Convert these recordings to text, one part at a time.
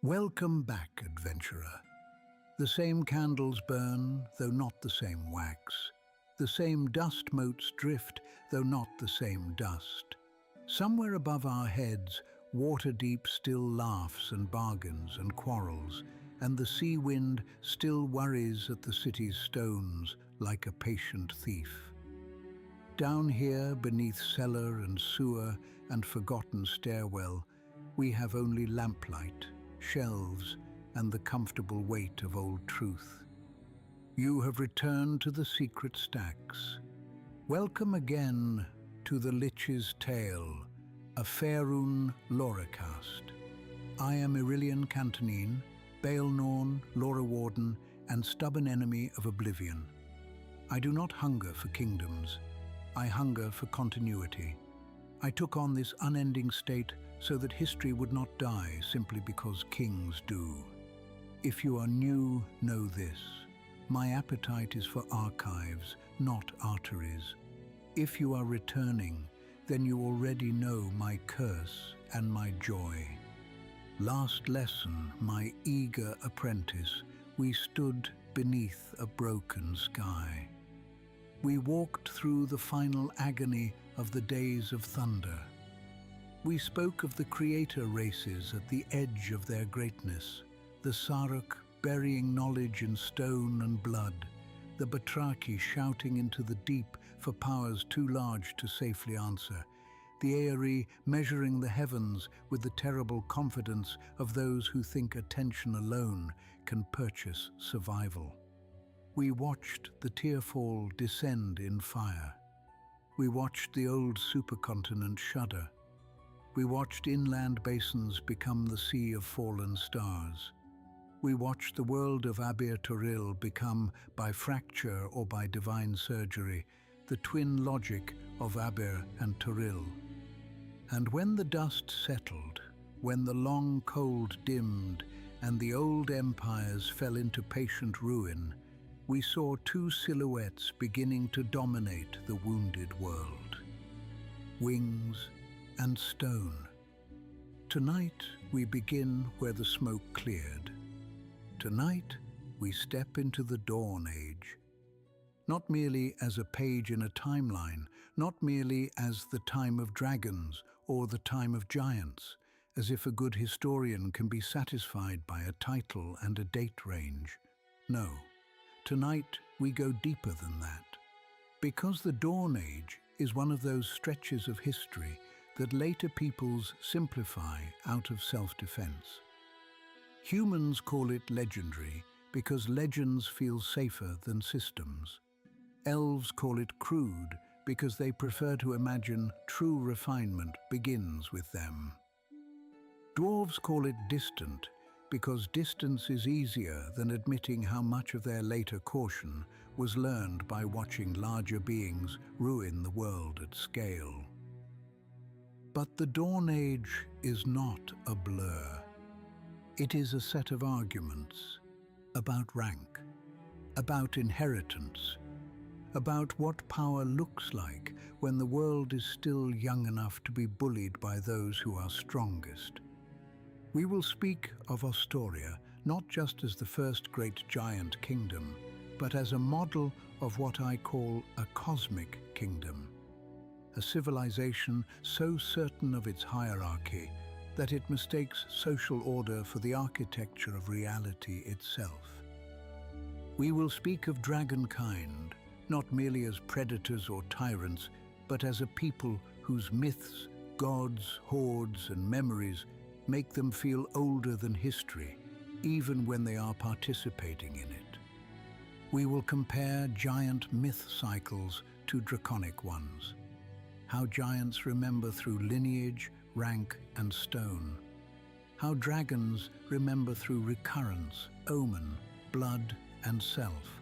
Welcome back, adventurer. The same candles burn, though not the same wax. The same dust motes drift, though not the same dust. Somewhere above our heads, Waterdeep still laughs and bargains and quarrels, and the sea wind still worries at the city's stones like a patient thief. Down here, beneath cellar and sewer and forgotten stairwell, we have only lamplight, shelves, and the comfortable weight of old truth. You have returned to the secret stacks. Welcome again to the Lich's Tale, a Faerûn Lorecast. I am Irillian Cantonine, Baelnorn, Laura Warden, and stubborn enemy of oblivion. I do not hunger for kingdoms. I hunger for continuity. I took on this unending state so that history would not die simply because kings do. If you are new, know this. My appetite is for archives, not arteries. If you are returning, then you already know my curse and my joy. Last lesson, my eager apprentice, we stood beneath a broken sky. We walked through the final agony of the days of thunder. We spoke of the creator races at the edge of their greatness, the Saruk burying knowledge in stone and blood, the Batraki shouting into the deep for powers too large to safely answer, the Aerie measuring the heavens with the terrible confidence of those who think attention alone can purchase survival. We watched the Tearfall descend in fire. We watched the old supercontinent shudder. We watched inland basins become the sea of fallen stars. We watched the world of Abir Toril become, by fracture or by divine surgery, the twin logic of Abir and Toril. And when the dust settled, when the long cold dimmed and the old empires fell into patient ruin, we saw two silhouettes beginning to dominate the wounded world. Wings and stone. Tonight we begin where the smoke cleared. Tonight we step into the Dawn Age. Not merely as a page in a timeline, not merely as the time of dragons or the time of giants, as if a good historian can be satisfied by a title and a date range. No, tonight we go deeper than that. Because the Dawn Age is one of those stretches of history that later peoples simplify out of self-defense. Humans call it legendary because legends feel safer than systems. Elves call it crude because they prefer to imagine true refinement begins with them. Dwarves call it distant because distance is easier than admitting how much of their later caution was learned by watching larger beings ruin the world at scale. But the Dawn Age is not a blur. It is a set of arguments about rank, about inheritance, about what power looks like when the world is still young enough to be bullied by those who are strongest. We will speak of Ostoria not just as the first great giant kingdom, but as a model of what I call a cosmic kingdom. A civilization so certain of its hierarchy that it mistakes social order for the architecture of reality itself. We will speak of dragonkind, not merely as predators or tyrants, but as a people whose myths, gods, hordes, and memories make them feel older than history, even when they are participating in it. We will compare giant myth cycles to draconic ones. How giants remember through lineage, rank, and stone. How dragons remember through recurrence, omen, blood, and self.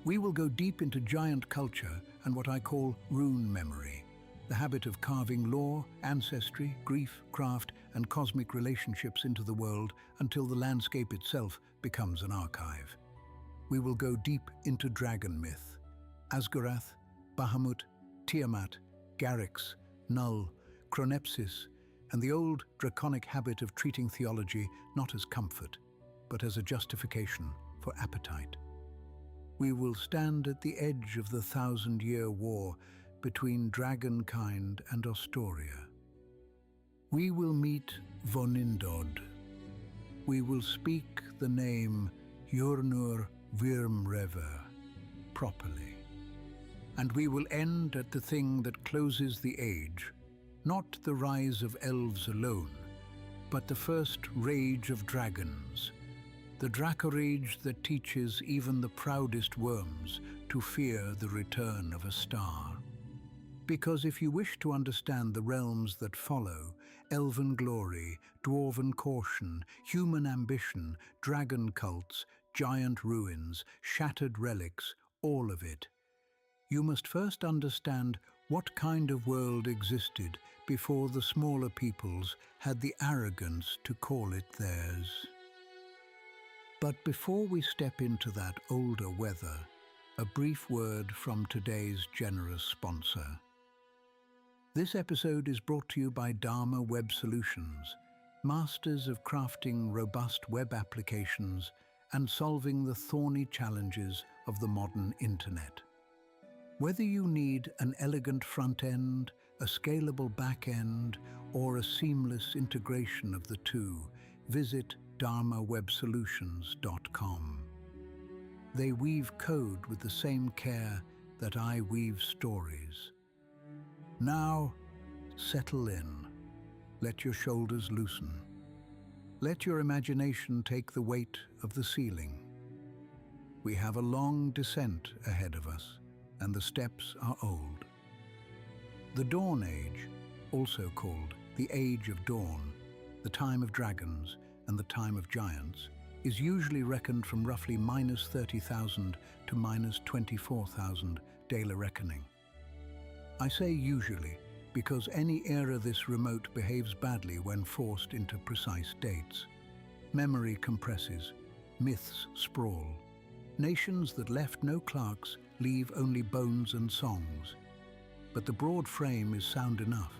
We will go deep into giant culture and what I call rune memory, the habit of carving lore, ancestry, grief, craft, and cosmic relationships into the world until the landscape itself becomes an archive. We will go deep into dragon myth, Asgarath, Bahamut, Tiamat, Garrix, Null, Chronepsis, and the old draconic habit of treating theology not as comfort, but as a justification for appetite. We will stand at the edge of the 1,000-year war between dragonkind and Astoria. We will meet Vonindod. We will speak the name Yurnur Virmrever properly. And we will end at the thing that closes the age, not the rise of elves alone, but the first rage of dragons, the Dracorage that teaches even the proudest worms to fear the return of a star. Because if you wish to understand the realms that follow, elven glory, dwarven caution, human ambition, dragon cults, giant ruins, shattered relics, all of it, you must first understand what kind of world existed before the smaller peoples had the arrogance to call it theirs. But before we step into that older weather, a brief word from today's generous sponsor. This episode is brought to you by Dharma Web Solutions, masters of crafting robust web applications and solving the thorny challenges of the modern internet. Whether you need an elegant front end, a scalable back end, or a seamless integration of the two, visit dharmawebsolutions.com. They weave code with the same care that I weave stories. Now, settle in. Let your shoulders loosen. Let your imagination take the weight of the ceiling. We have a long descent ahead of us, and the steps are old. The Dawn Age, also called the Age of Dawn, the time of dragons, and the time of giants, is usually reckoned from roughly minus 30,000 to minus 24,000 Dale reckoning. I say usually because any era this remote behaves badly when forced into precise dates. Memory compresses, myths sprawl. Nations that left no clerks leave only bones and songs. But the broad frame is sound enough.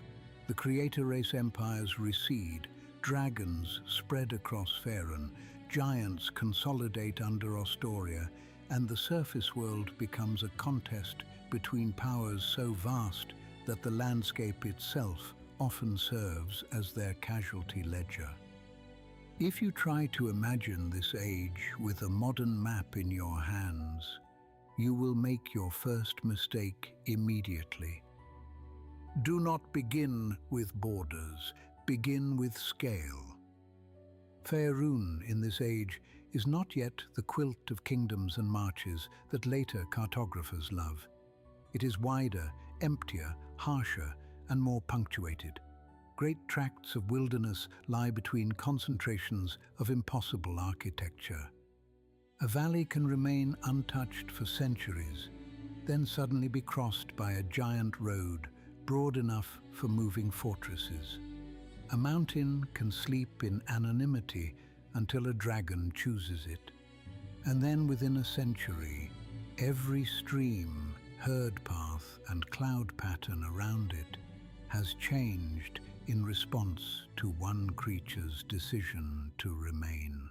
The creator race empires recede, dragons spread across Faerûn, giants consolidate under Astoria, and the surface world becomes a contest between powers so vast that the landscape itself often serves as their casualty ledger. If you try to imagine this age with a modern map in your hands, you will make your first mistake immediately. Do not begin with borders. Begin with scale. Faerûn in this age is not yet the quilt of kingdoms and marches that later cartographers love. It is wider, emptier, harsher, and more punctuated. Great tracts of wilderness lie between concentrations of impossible architecture. A valley can remain untouched for centuries, then suddenly be crossed by a giant road broad enough for moving fortresses. A mountain can sleep in anonymity until a dragon chooses it. And then within a century, every stream, herd path, and cloud pattern around it has changed in response to one creature's decision to remain.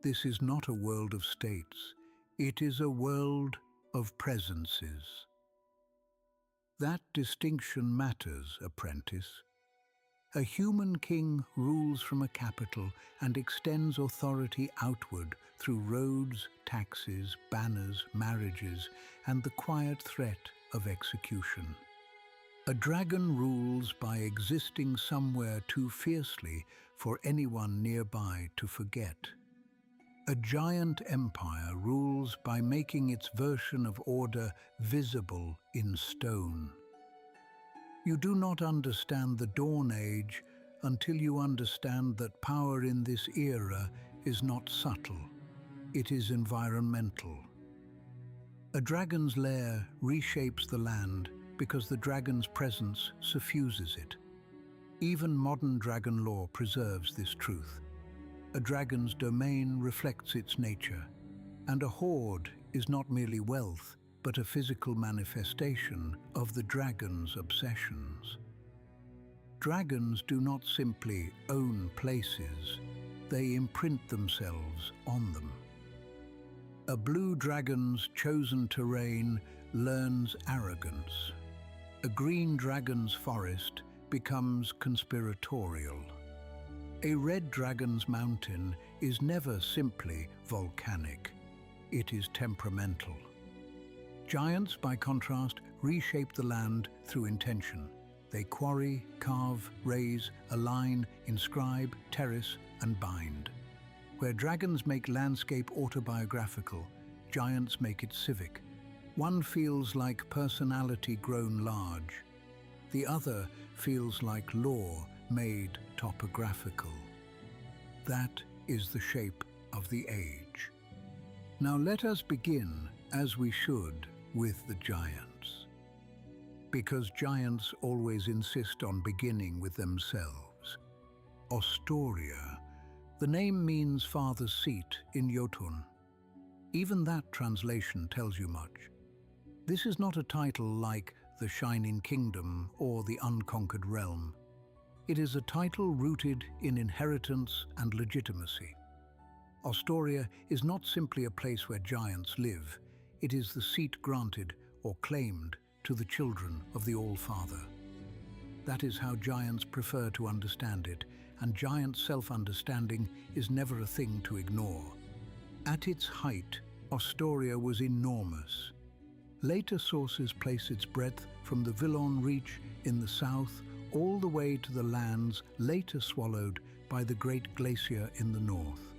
This is not a world of states. It is a world of presences. That distinction matters, apprentice. A human king rules from a capital and extends authority outward through roads, taxes, banners, marriages, and the quiet threat of execution. A dragon rules by existing somewhere too fiercely for anyone nearby to forget. A giant empire rules by making its version of order visible in stone. You do not understand the Dawn Age until you understand that power in this era is not subtle, it is environmental. A dragon's lair reshapes the land because the dragon's presence suffuses it. Even modern dragon lore preserves this truth. A dragon's domain reflects its nature, and a hoard is not merely wealth, but a physical manifestation of the dragon's obsessions. Dragons do not simply own places, they imprint themselves on them. A blue dragon's chosen terrain learns arrogance. A green dragon's forest becomes conspiratorial. A red dragon's mountain is never simply volcanic, it is temperamental. Giants, by contrast, reshape the land through intention. They quarry, carve, raise, align, inscribe, terrace, and bind. Where dragons make landscape autobiographical, giants make it civic. One feels like personality grown large. The other feels like law made topographical. That is the shape of the age. Now let us begin, as we should, with the giants. Because giants always insist on beginning with themselves. Ostoria, the name means father's seat in Jotun. Even that translation tells you much. This is not a title like the Shining Kingdom or the Unconquered Realm. It is a title rooted in inheritance and legitimacy. Ostoria is not simply a place where giants live. It is the seat granted or claimed to the children of the All-Father. That is how giants prefer to understand it, and giant self-understanding is never a thing to ignore. At its height, Ostoria was enormous. Later sources place its breadth from the Villon Reach in the south all the way to the lands later swallowed by the Great Glacier in the north,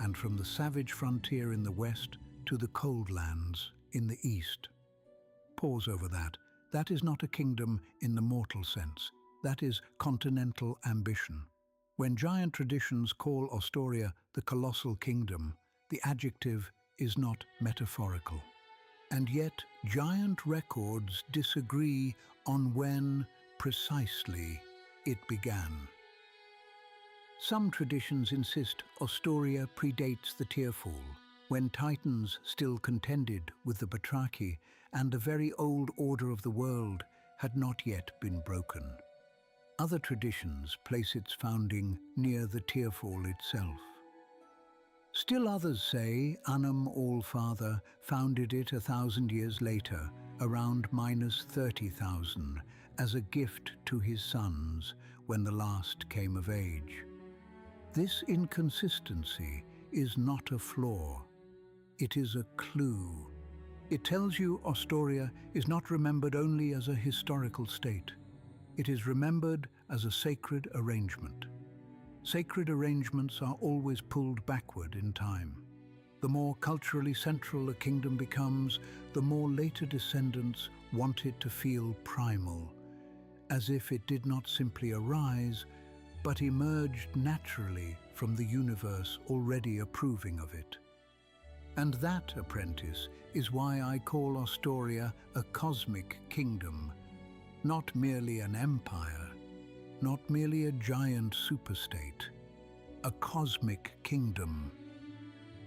and from the savage frontier in the west to the cold lands in the east. Pause over that. That is not a kingdom in the mortal sense. That is continental ambition. When giant traditions call Ostoria the colossal kingdom, the adjective is not metaphorical. And yet, giant records disagree on when, precisely, it began. Some traditions insist Ostoria predates the Tearfall, when Titans still contended with the Batraki and a very old order of the world had not yet been broken. Other traditions place its founding near the Tearfall itself. Still others say Unum All-Father founded it 1,000 years later, around -30,000, as a gift to his sons when the last came of age. This inconsistency is not a flaw. It is a clue. It tells you Ostoria is not remembered only as a historical state. It is remembered as a sacred arrangement. Sacred arrangements are always pulled backward in time. The more culturally central a kingdom becomes, the more later descendants want it to feel primal, as if it did not simply arise, but emerged naturally from the universe already approving of it. And that, apprentice, is why I call Ostoria a cosmic kingdom, not merely an empire, not merely a giant superstate, a cosmic kingdom.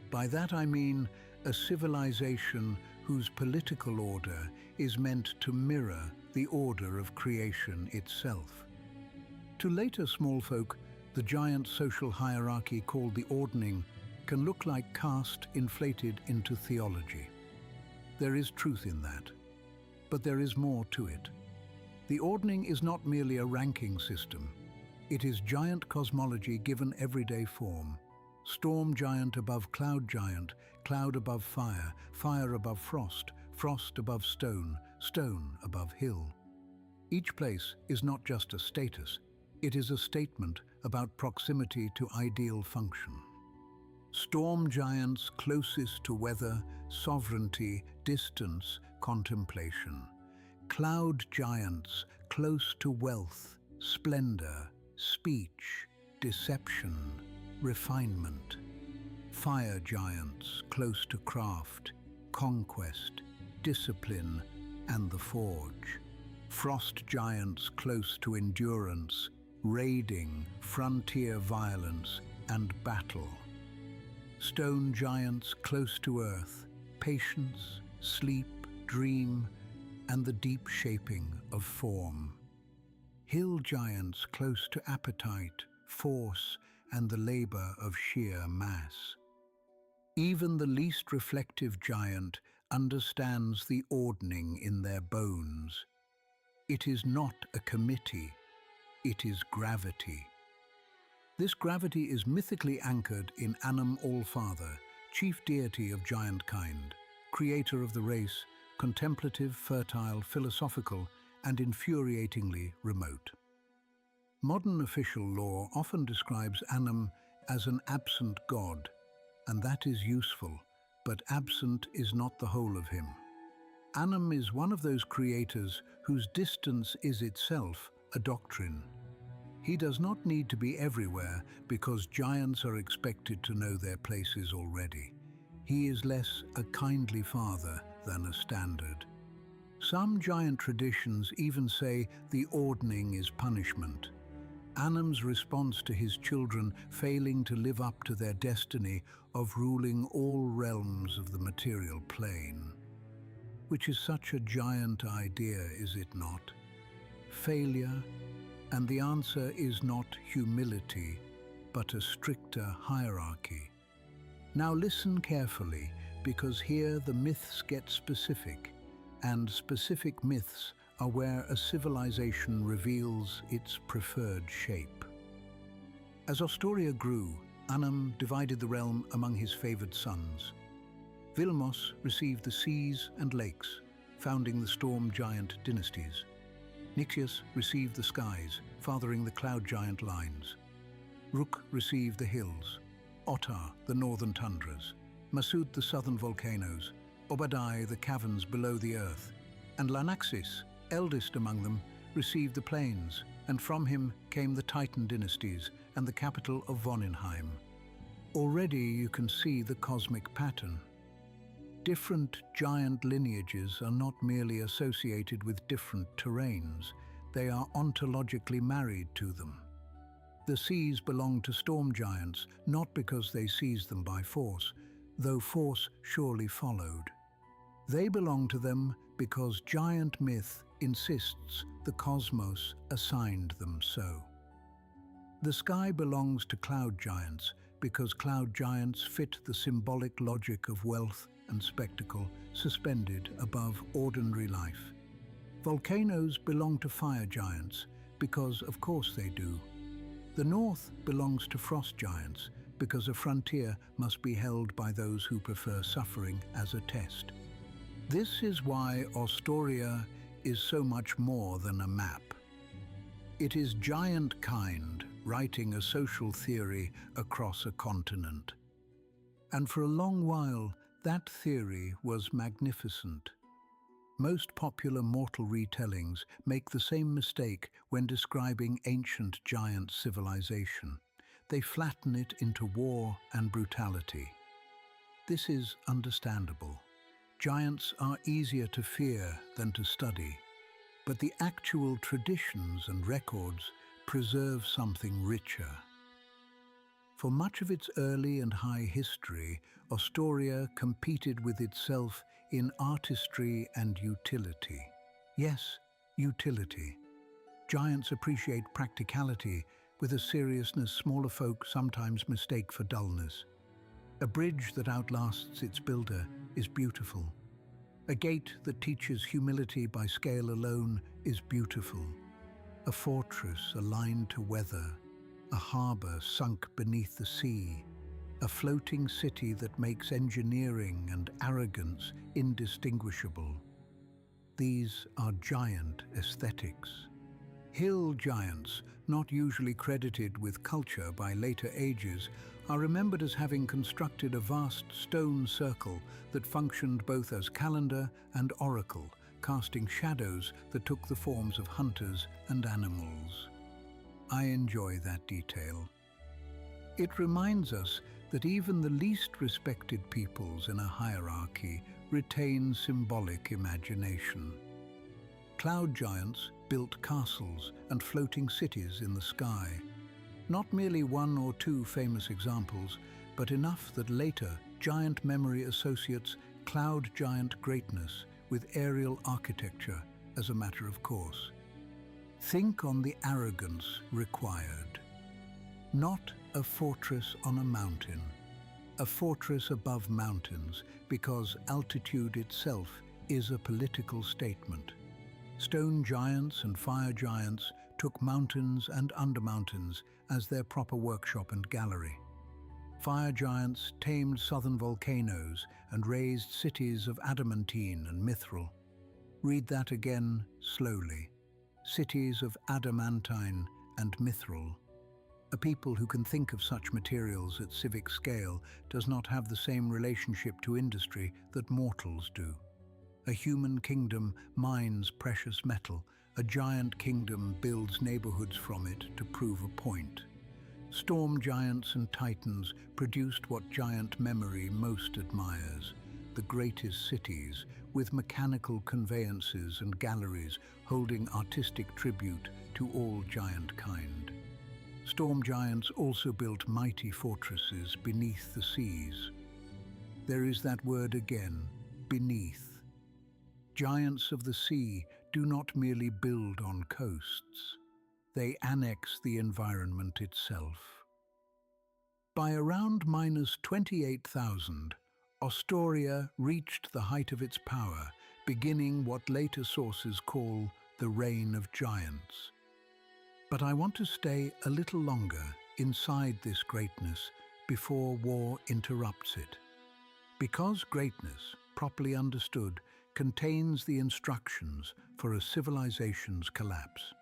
By that I mean a civilization whose political order is meant to mirror the order of creation itself. To later small folk, the giant social hierarchy called the Ordning can look like caste inflated into theology. There is truth in that, but there is more to it. The Ordning is not merely a ranking system. It is giant cosmology given everyday form. Storm giant above cloud giant, cloud above fire, fire above frost, frost above stone, stone above hill. Each place is not just a status, it is a statement about proximity to ideal function. Storm giants closest to weather, sovereignty, distance, contemplation. Cloud giants close to wealth, splendor, speech, deception, refinement. Fire giants close to craft, conquest, discipline, and the forge. Frost giants close to endurance, raiding, frontier violence, and battle. Stone giants close to earth, patience, sleep, dream, and the deep shaping of form. hill giants close to appetite, force, and the labor of sheer mass. Even the least reflective giant understands the ordning in their bones. It is not a committee, it is gravity. This gravity is mythically anchored in Anum Allfather, chief deity of giant kind, creator of the race, contemplative, fertile, philosophical, and infuriatingly remote. Modern official lore often describes Anum as an absent god, and that is useful, but absent is not the whole of him. Anum is one of those creators whose distance is itself a doctrine. He does not need to be everywhere because giants are expected to know their places already. He is less a kindly father than a standard. Some giant traditions even say the ordning is punishment. Anum's response to his children failing to live up to their destiny of ruling all realms of the material plane. Which is such a giant idea, is it not? Failure, and the answer is not humility, but a stricter hierarchy. Now listen carefully, because here the myths get specific, and specific myths are where a civilization reveals its preferred shape. As Ostoria grew, Anum divided the realm among his favored sons. Vilmos received the seas and lakes, founding the storm giant dynasties. Nixius received the skies, fathering the cloud giant lines. Ruk received the hills, Ottar the northern tundras, Masud the southern volcanoes, Obadai the caverns below the earth, and Lanaxis, eldest among them, received the plains, and from him came the Titan dynasties and the capital of Voninheim. Already you can see the cosmic pattern. Different giant lineages are not merely associated with different terrains, they are ontologically married to them. The seas belong to storm giants, not because they seized them by force, though force surely followed. They belong to them because giant myth insists the cosmos assigned them so. The sky belongs to cloud giants because cloud giants fit the symbolic logic of wealth and spectacle suspended above ordinary life. Volcanoes belong to fire giants because of course they do. The north belongs to frost giants because a frontier must be held by those who prefer suffering as a test. This is why Ostoria is so much more than a map. It is giant kind writing a social theory across a continent. And for a long while, that theory was magnificent. Most popular mortal retellings make the same mistake when describing ancient giant civilization. They flatten it into war and brutality. This is understandable. Giants are easier to fear than to study, but the actual traditions and records preserve something richer. For much of its early and high history, Ostoria competed with itself in artistry and utility. Yes, utility. Giants appreciate practicality with a seriousness smaller folk sometimes mistake for dullness. A bridge that outlasts its builder is beautiful. A gate that teaches humility by scale alone is beautiful. A fortress aligned to weather, a harbor sunk beneath the sea, a floating city that makes engineering and arrogance indistinguishable. These are giant aesthetics. Hill giants, not usually credited with culture by later ages, are remembered as having constructed a vast stone circle that functioned both as calendar and oracle, casting shadows that took the forms of hunters and animals. I enjoy that detail. It reminds us that even the least respected peoples in a hierarchy retain symbolic imagination. Cloud giants built castles and floating cities in the sky. Not merely one or two famous examples, but enough that later giant memory associates cloud giant greatness with aerial architecture as a matter of course. Think on the arrogance required. Not a fortress on a mountain, a fortress above mountains, because altitude itself is a political statement. Stone giants and fire giants took mountains and undermountains as their proper workshop and gallery. Fire giants tamed southern volcanoes and raised cities of adamantine and mithril. Read that again slowly. Cities of adamantine and mithril. A people who can think of such materials at civic scale does not have the same relationship to industry that mortals do. A human kingdom mines precious metal. A giant kingdom builds neighborhoods from it to prove a point. Storm giants and titans produced what giant memory most admires, the greatest cities, with mechanical conveyances and galleries holding artistic tribute to all giant kind. Storm giants also built mighty fortresses beneath the seas. There is that word again, beneath. Giants of the sea do not merely build on coasts. They annex the environment itself. By around -28,000, Astoria reached the height of its power, beginning what later sources call the Reign of Giants. But I want to stay a little longer inside this greatness before war interrupts it. Because greatness, properly understood, contains the instructions for a civilization's collapse.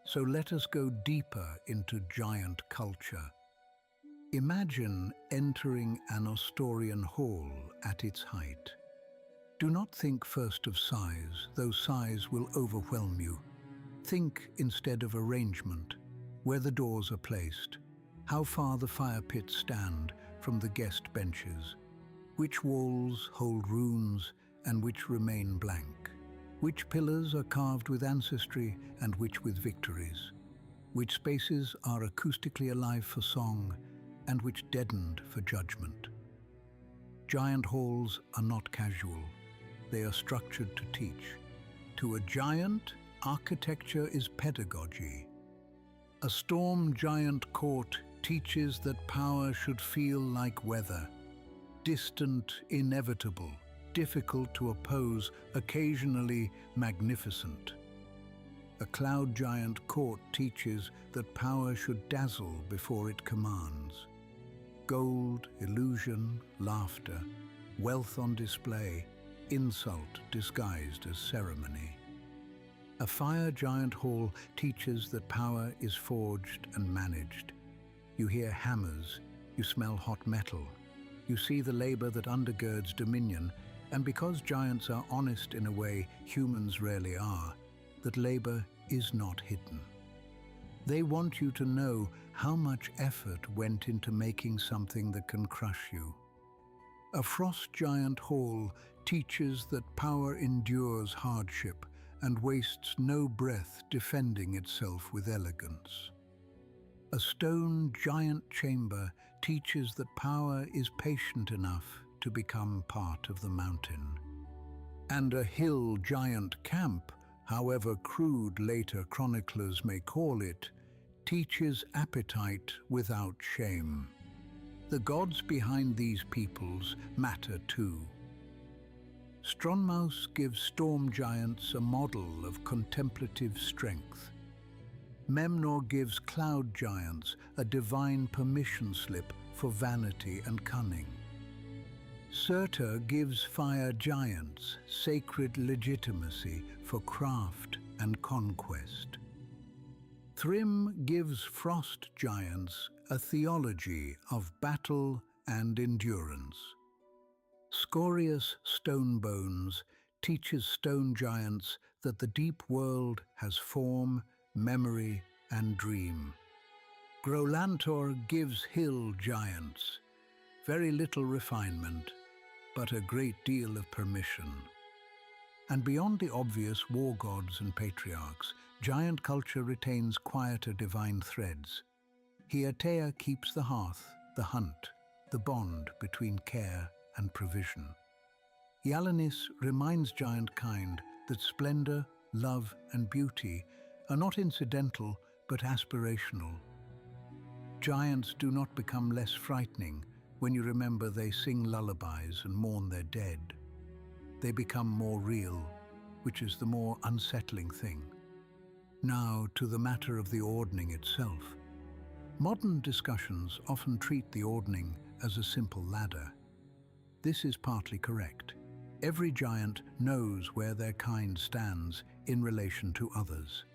So let us go deeper into giant culture. Imagine entering an Astorian hall at its height. Do not think first of size, though size will overwhelm you. Think instead of arrangement, where the doors are placed, how far the fire pits stand from the guest benches, which walls hold runes and which remain blank, which pillars are carved with ancestry and which with victories, which spaces are acoustically alive for song and which deadened for judgment. Giant halls are not casual, they are structured to teach. To a giant, architecture is pedagogy. A storm giant court teaches that power should feel like weather, distant, inevitable, difficult to oppose, occasionally magnificent. A cloud giant court teaches that power should dazzle before it commands. Gold, illusion, laughter, wealth on display, insult disguised as ceremony. A fire giant hall teaches that power is forged and managed. You hear hammers, you smell hot metal, you see the labor that undergirds dominion, and because giants are honest in a way humans rarely are, that labor is not hidden. They want you to know how much effort went into making something that can crush you. A frost giant hall teaches that power endures hardship and wastes no breath defending itself with elegance. A stone giant chamber teaches that power is patient enough to become part of the mountain. And a hill giant camp, however crude later chroniclers may call it, teaches appetite without shame. The gods behind these peoples matter too. Stronmaus gives storm giants a model of contemplative strength. Memnor gives cloud giants a divine permission slip for vanity and cunning. Surtur gives fire giants sacred legitimacy for craft and conquest. Thrym gives frost giants a theology of battle and endurance. Scorius Stonebones teaches stone giants that the deep world has form, memory, and dream. Grolantor gives hill giants very little refinement, but a great deal of permission. And beyond the obvious war gods and patriarchs, giant culture retains quieter divine threads. Hiatea keeps the hearth, the hunt, the bond between care and provision. Yalanis reminds giant kind that splendor, love, and beauty are not incidental but aspirational. Giants do not become less frightening when you remember they sing lullabies and mourn their dead. They become more real, which is the more unsettling thing. Now, to the matter of the ordning itself. Modern discussions often treat the ordning as a simple ladder. This is partly correct. Every giant knows where their kind stands in relation to others.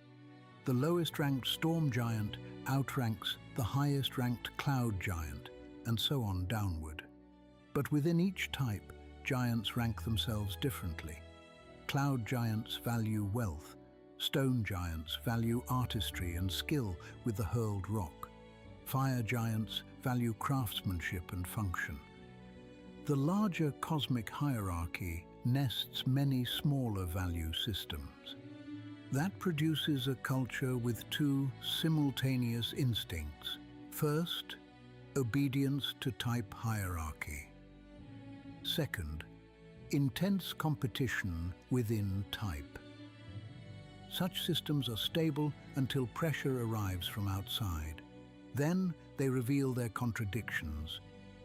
The lowest-ranked storm giant outranks the highest-ranked cloud giant, and so on downward. But within each type, giants rank themselves differently. Cloud giants value wealth. Stone giants value artistry and skill with the hurled rock. Fire giants value craftsmanship and function. The larger cosmic hierarchy nests many smaller value systems. That produces a culture with two simultaneous instincts. First, obedience to type hierarchy. Second, intense competition within type. Such systems are stable until pressure arrives from outside. Then they reveal their contradictions.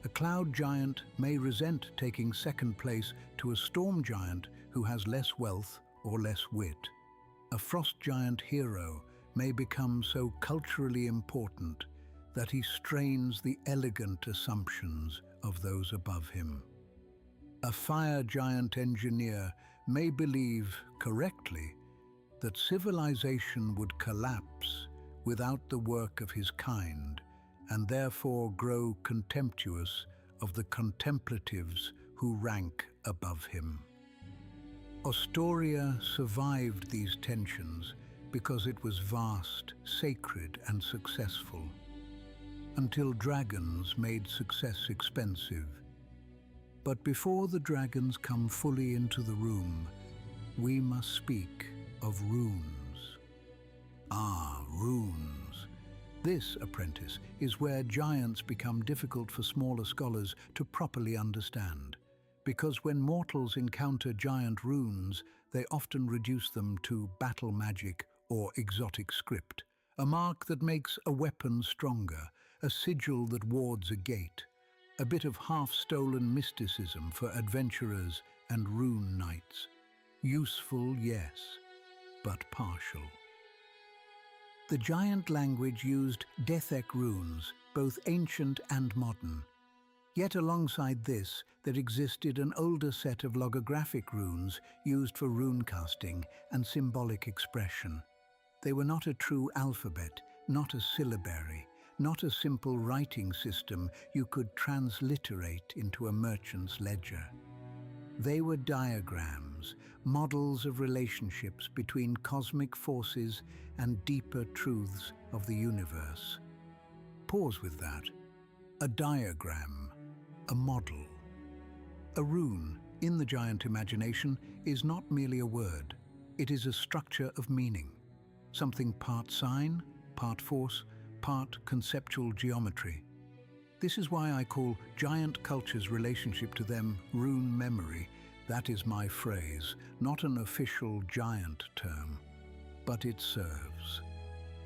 A cloud giant may resent taking second place to a storm giant who has less wealth or less wit. A frost giant hero may become so culturally important that he strains the elegant assumptions of those above him. A fire giant engineer may believe, correctly, that civilization would collapse without the work of his kind, and therefore grow contemptuous of the contemplatives who rank above him. Astoria survived these tensions because it was vast, sacred, and successful, until dragons made success expensive. But before the dragons come fully into the room, we must speak of runes. Ah, runes. This, apprentice, is where giants become difficult for smaller scholars to properly understand, because when mortals encounter giant runes, they often reduce them to battle magic or exotic script, a mark that makes a weapon stronger, a sigil that wards a gate, a bit of half-stolen mysticism for adventurers and rune knights. Useful, yes, but partial. The giant language used Dethek runes, both ancient and modern. Yet alongside this, there existed an older set of logographic runes used for rune casting and symbolic expression. They were not a true alphabet, not a syllabary, not a simple writing system you could transliterate into a merchant's ledger. They were diagrams, models of relationships between cosmic forces and deeper truths of the universe. Pause with that. A diagram, a model. A rune, in the giant imagination, is not merely a word. It is a structure of meaning. Something part sign, part force, part conceptual geometry. This is why I call giant culture's relationship to them rune memory. That is my phrase, not an official giant term, but it serves.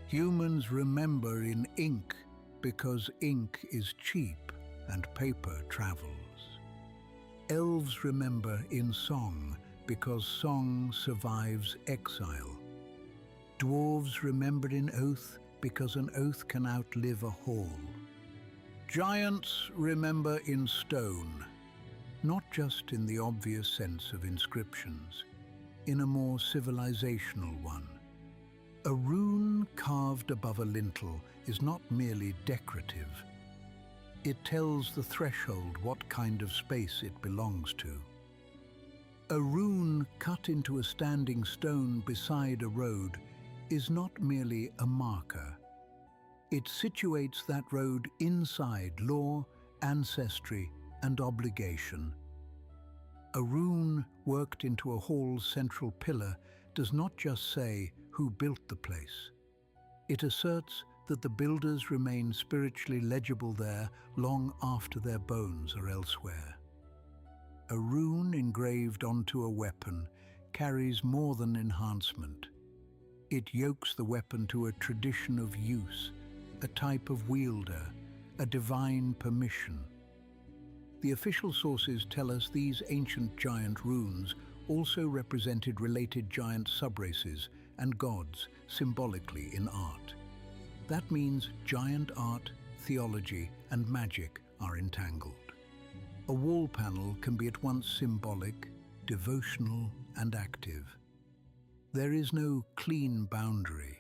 Humans remember in ink because ink is cheap and paper travels. Elves remember in song because song survives exile. Dwarves remember in oath because an oath can outlive a hall. Giants remember in stone, not just in the obvious sense of inscriptions, in a more civilizational one. A rune carved above a lintel is not merely decorative. It tells the threshold what kind of space it belongs to. A rune cut into a standing stone beside a road is not merely a marker. It situates that road inside law, ancestry, and obligation. A rune worked into a hall's central pillar does not just say who built the place. It asserts that the builders remain spiritually legible there long after their bones are elsewhere. A rune engraved onto a weapon carries more than enhancement. It yokes the weapon to a tradition of use, a type of wielder, a divine permission. The official sources tell us these ancient giant runes also represented related giant subraces and gods symbolically in art. That means giant art, theology, and magic are entangled. A wall panel can be at once symbolic, devotional, and active. There is no clean boundary.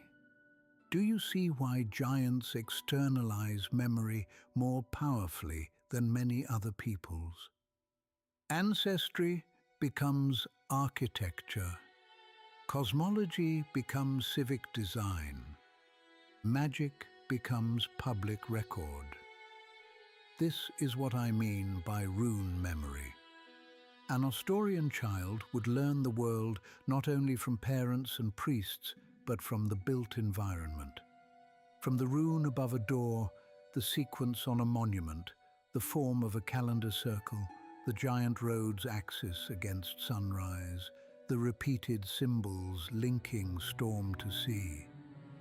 Do you see why giants externalize memory more powerfully than many other peoples? Ancestry becomes architecture. Cosmology becomes civic design. Magic becomes public record. This is what I mean by rune memory. An Ostorian child would learn the world not only from parents and priests, but from the built environment. From the rune above a door, the sequence on a monument, the form of a calendar circle, the giant road's axis against sunrise, the repeated symbols linking storm to sea,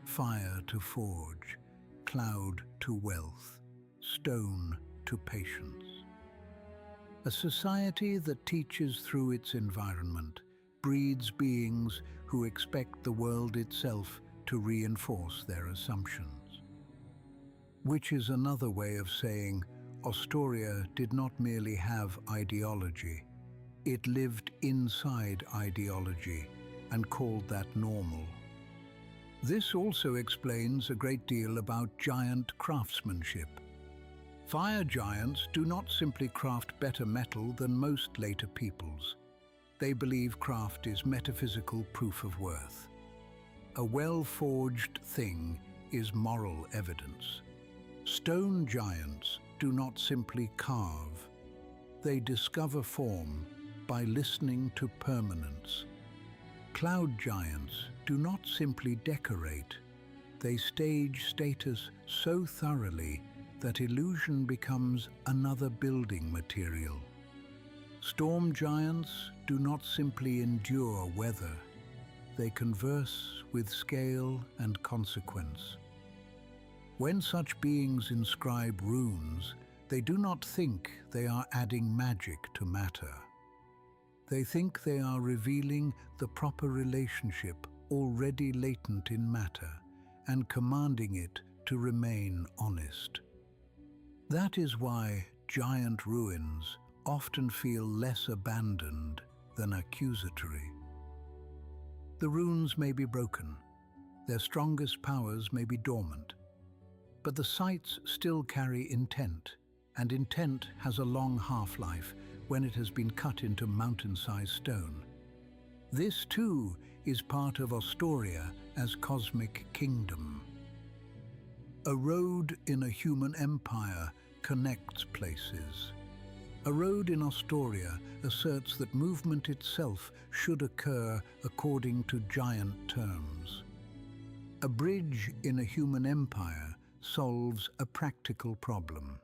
fire to forge, cloud to wealth, stone to patience. A society that teaches through its environment breeds beings who expect the world itself to reinforce their assumptions. Which is another way of saying Ostoria did not merely have ideology, it lived inside ideology and called that normal. This also explains a great deal about giant craftsmanship. Fire giants do not simply craft better metal than most later peoples. They believe craft is metaphysical proof of worth. A well-forged thing is moral evidence. Stone giants do not simply carve. They discover form by listening to permanence. Cloud giants do not simply decorate. They stage status so thoroughly that illusion becomes another building material. Storm giants do not simply endure weather. They converse with scale and consequence. When such beings inscribe runes, they do not think they are adding magic to matter. They think they are revealing the proper relationship already latent in matter and commanding it to remain honest. That is why giant ruins often feel less abandoned than accusatory. The runes may be broken, their strongest powers may be dormant, but the sites still carry intent, and intent has a long half-life when it has been cut into mountain-sized stone. This too is part of Ostoria as cosmic kingdom. A road in a human empire connects places. A road in Ostoria asserts that movement itself should occur according to giant terms. A bridge in a human empire solves a practical problem.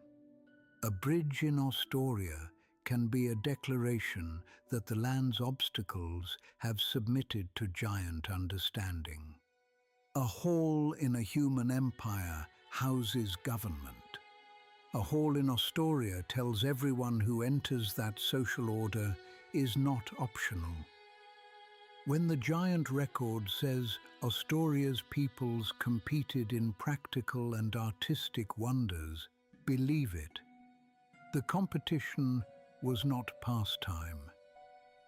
A bridge in Ostoria can be a declaration that the land's obstacles have submitted to giant understanding. A hall in a human empire houses government. A hall in Ostoria tells everyone who enters that social order is not optional. When the giant record says Ostoria's peoples competed in practical and artistic wonders, believe it. The competition was not pastime.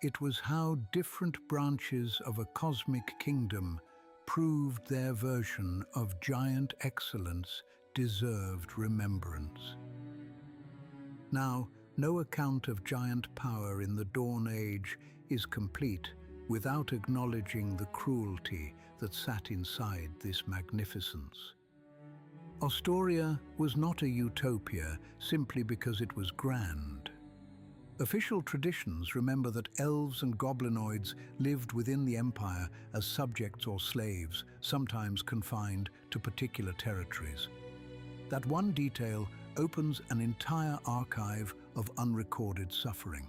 It was how different branches of a cosmic kingdom proved their version of giant excellence deserved remembrance. Now, no account of giant power in the Dawn Age is complete without acknowledging the cruelty that sat inside this magnificence. Ostoria was not a utopia simply because it was grand. Official traditions remember that elves and goblinoids lived within the empire as subjects or slaves, sometimes confined to particular territories. That one detail opens an entire archive of unrecorded suffering.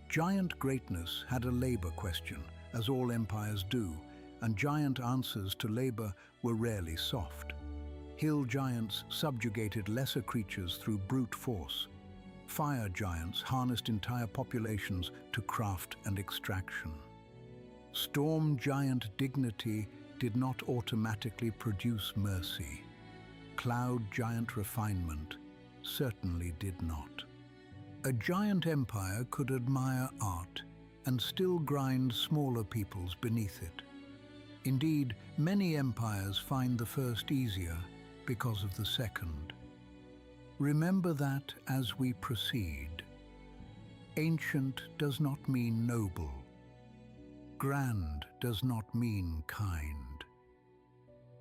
Giant greatness had a labor question, as all empires do, and giant answers to labor were rarely soft. Hill giants subjugated lesser creatures through brute force. Fire giants harnessed entire populations to craft and extraction. Storm giant dignity did not automatically produce mercy. Cloud giant refinement certainly did not. A giant empire could admire art and still grind smaller peoples beneath it. Indeed, many empires find the first easier because of the second. Remember that as we proceed. Ancient does not mean noble. Grand does not mean kind.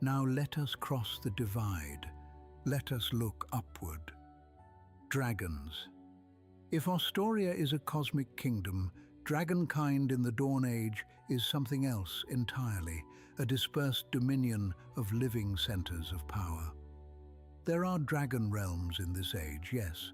Now let us cross the divide. Let us look upward. Dragons. If Ostoria is a cosmic kingdom, dragonkind in the Dawn Age is something else entirely, a dispersed dominion of living centers of power. There are dragon realms in this age, yes.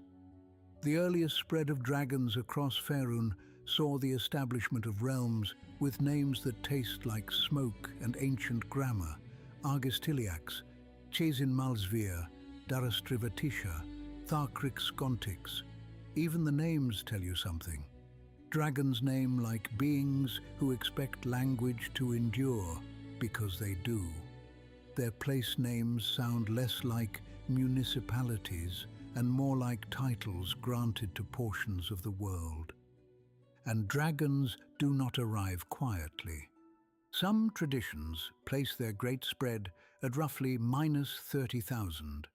The earliest spread of dragons across Faerûn saw the establishment of realms with names that taste like smoke and ancient grammar: Argistiliax, Chesin Malsvir, Darastrivatisha, Tharkrix Gontix. Even the names tell you something. Dragons name like beings who expect language to endure, because they do. Their place names sound less like municipalities and more like titles granted to portions of the world. And dragons do not arrive quietly. Some traditions place their great spread at roughly minus 30,000,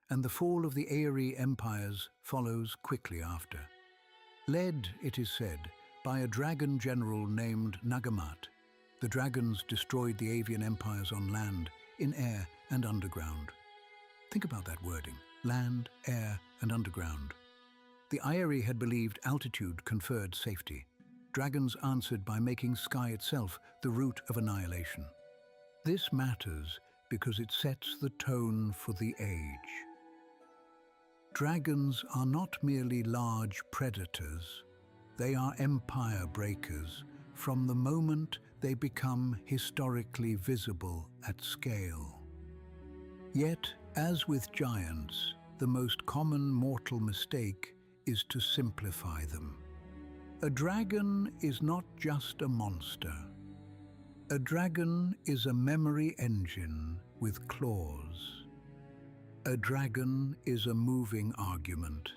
and the fall of the Aerie empires follows quickly after. Led, it is said, by a dragon general named Nagamat, the dragons destroyed the avian empires on land, in air and underground. Think about that wording: land, air and underground. The Aerie had believed altitude conferred safety. Dragons answered by making sky itself the route of annihilation. This matters because it sets the tone for the age. Dragons are not merely large predators. They are empire breakers from the moment they become historically visible at scale. Yet, as with giants, the most common mortal mistake is to simplify them. A dragon is not just a monster. A dragon is a memory engine with claws. A dragon is a moving argument.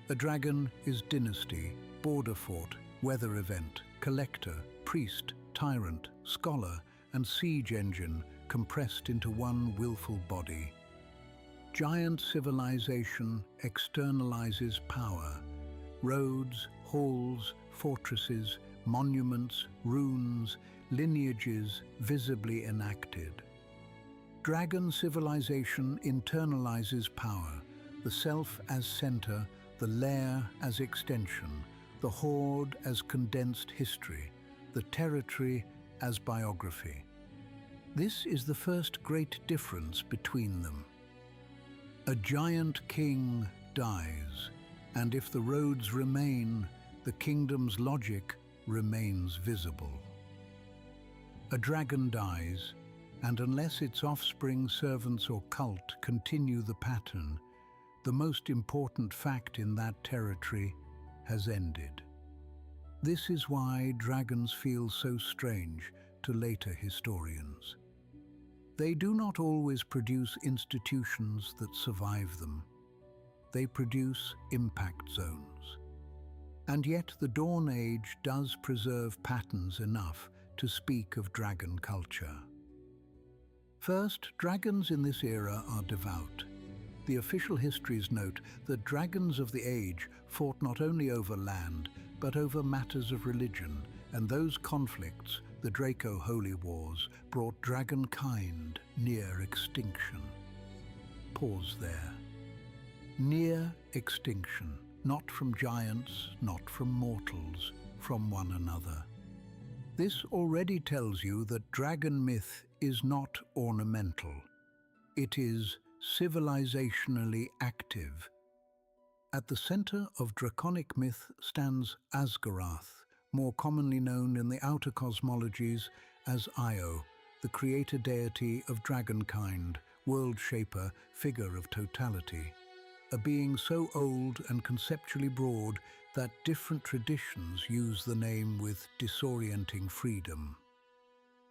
A dragon is dynasty, border fort, weather event, collector, priest, tyrant, scholar, and siege engine compressed into one willful body. Giant civilization externalizes power. Roads, halls, fortresses, monuments, runes, lineages visibly enacted. Dragon civilization internalizes power, the self as center, the lair as extension, the horde as condensed history, the territory as biography. This is the first great difference between them. A giant king dies, and if the roads remain, the kingdom's logic remains visible. A dragon dies, and unless its offspring, servants, or cult continue the pattern, the most important fact in that territory has ended. This is why dragons feel so strange to later historians. They do not always produce institutions that survive them. They produce impact zones. And yet the Dawn Age does preserve patterns enough to speak of dragon culture. First, dragons in this era are devout. The official histories note that dragons of the age fought not only over land, but over matters of religion, and those conflicts, the Draco Holy Wars, brought dragonkind near extinction. Pause there. Near extinction, not from giants, not from mortals, from one another. This already tells you that dragon myth is not ornamental. It is civilizationally active. At the center of draconic myth stands Asgarath, more commonly known in the outer cosmologies as Io, the creator deity of dragonkind, world shaper, figure of totality. A being so old and conceptually broad that different traditions use the name with disorienting freedom.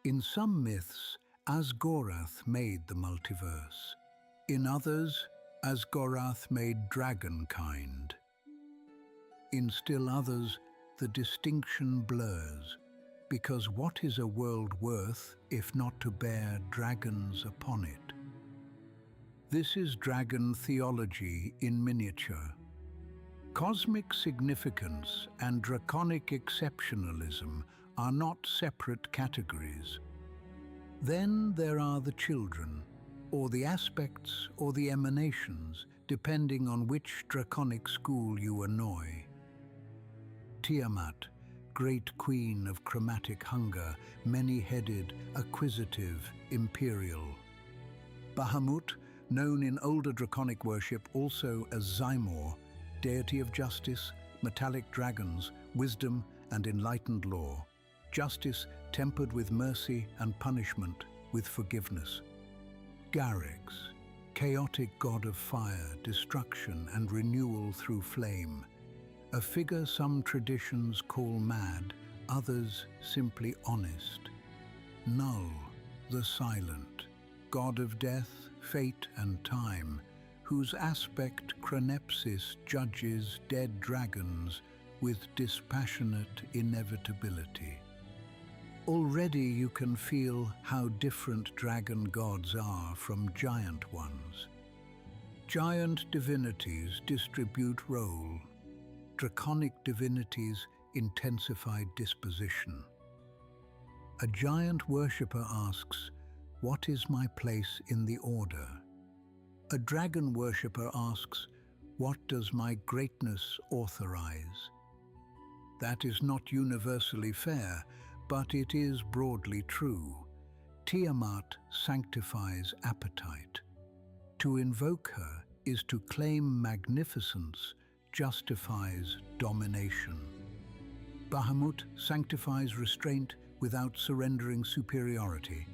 In some myths, Asgorath made the multiverse. In others, Asgorath made dragonkind. In still others, the distinction blurs, because what is a world worth if not to bear dragons upon it? This is dragon theology in miniature. Cosmic significance and draconic exceptionalism are not separate categories. Then there are the children, or the aspects or the emanations, depending on which draconic school you annoy. Tiamat, great queen of chromatic hunger, many-headed, acquisitive, imperial. Bahamut, known in older draconic worship also as Zymor, deity of justice, metallic dragons, wisdom and enlightened law. Justice tempered with mercy and punishment with forgiveness. Garrix, chaotic god of fire, destruction and renewal through flame. A figure some traditions call mad, others simply honest. Null, the silent, god of death, fate and time, whose aspect Chronepsis judges dead dragons with dispassionate inevitability. Already you can feel how different dragon gods are from giant ones. Giant divinities distribute role. Draconic divinities intensify disposition. A giant worshipper asks, "What is my place in the order?" A dragon worshipper asks, "What does my greatness authorize?" That is not universally fair, but it is broadly true. Tiamat sanctifies appetite. To invoke her is to claim magnificence, justifies domination. Bahamut sanctifies restraint without surrendering superiority.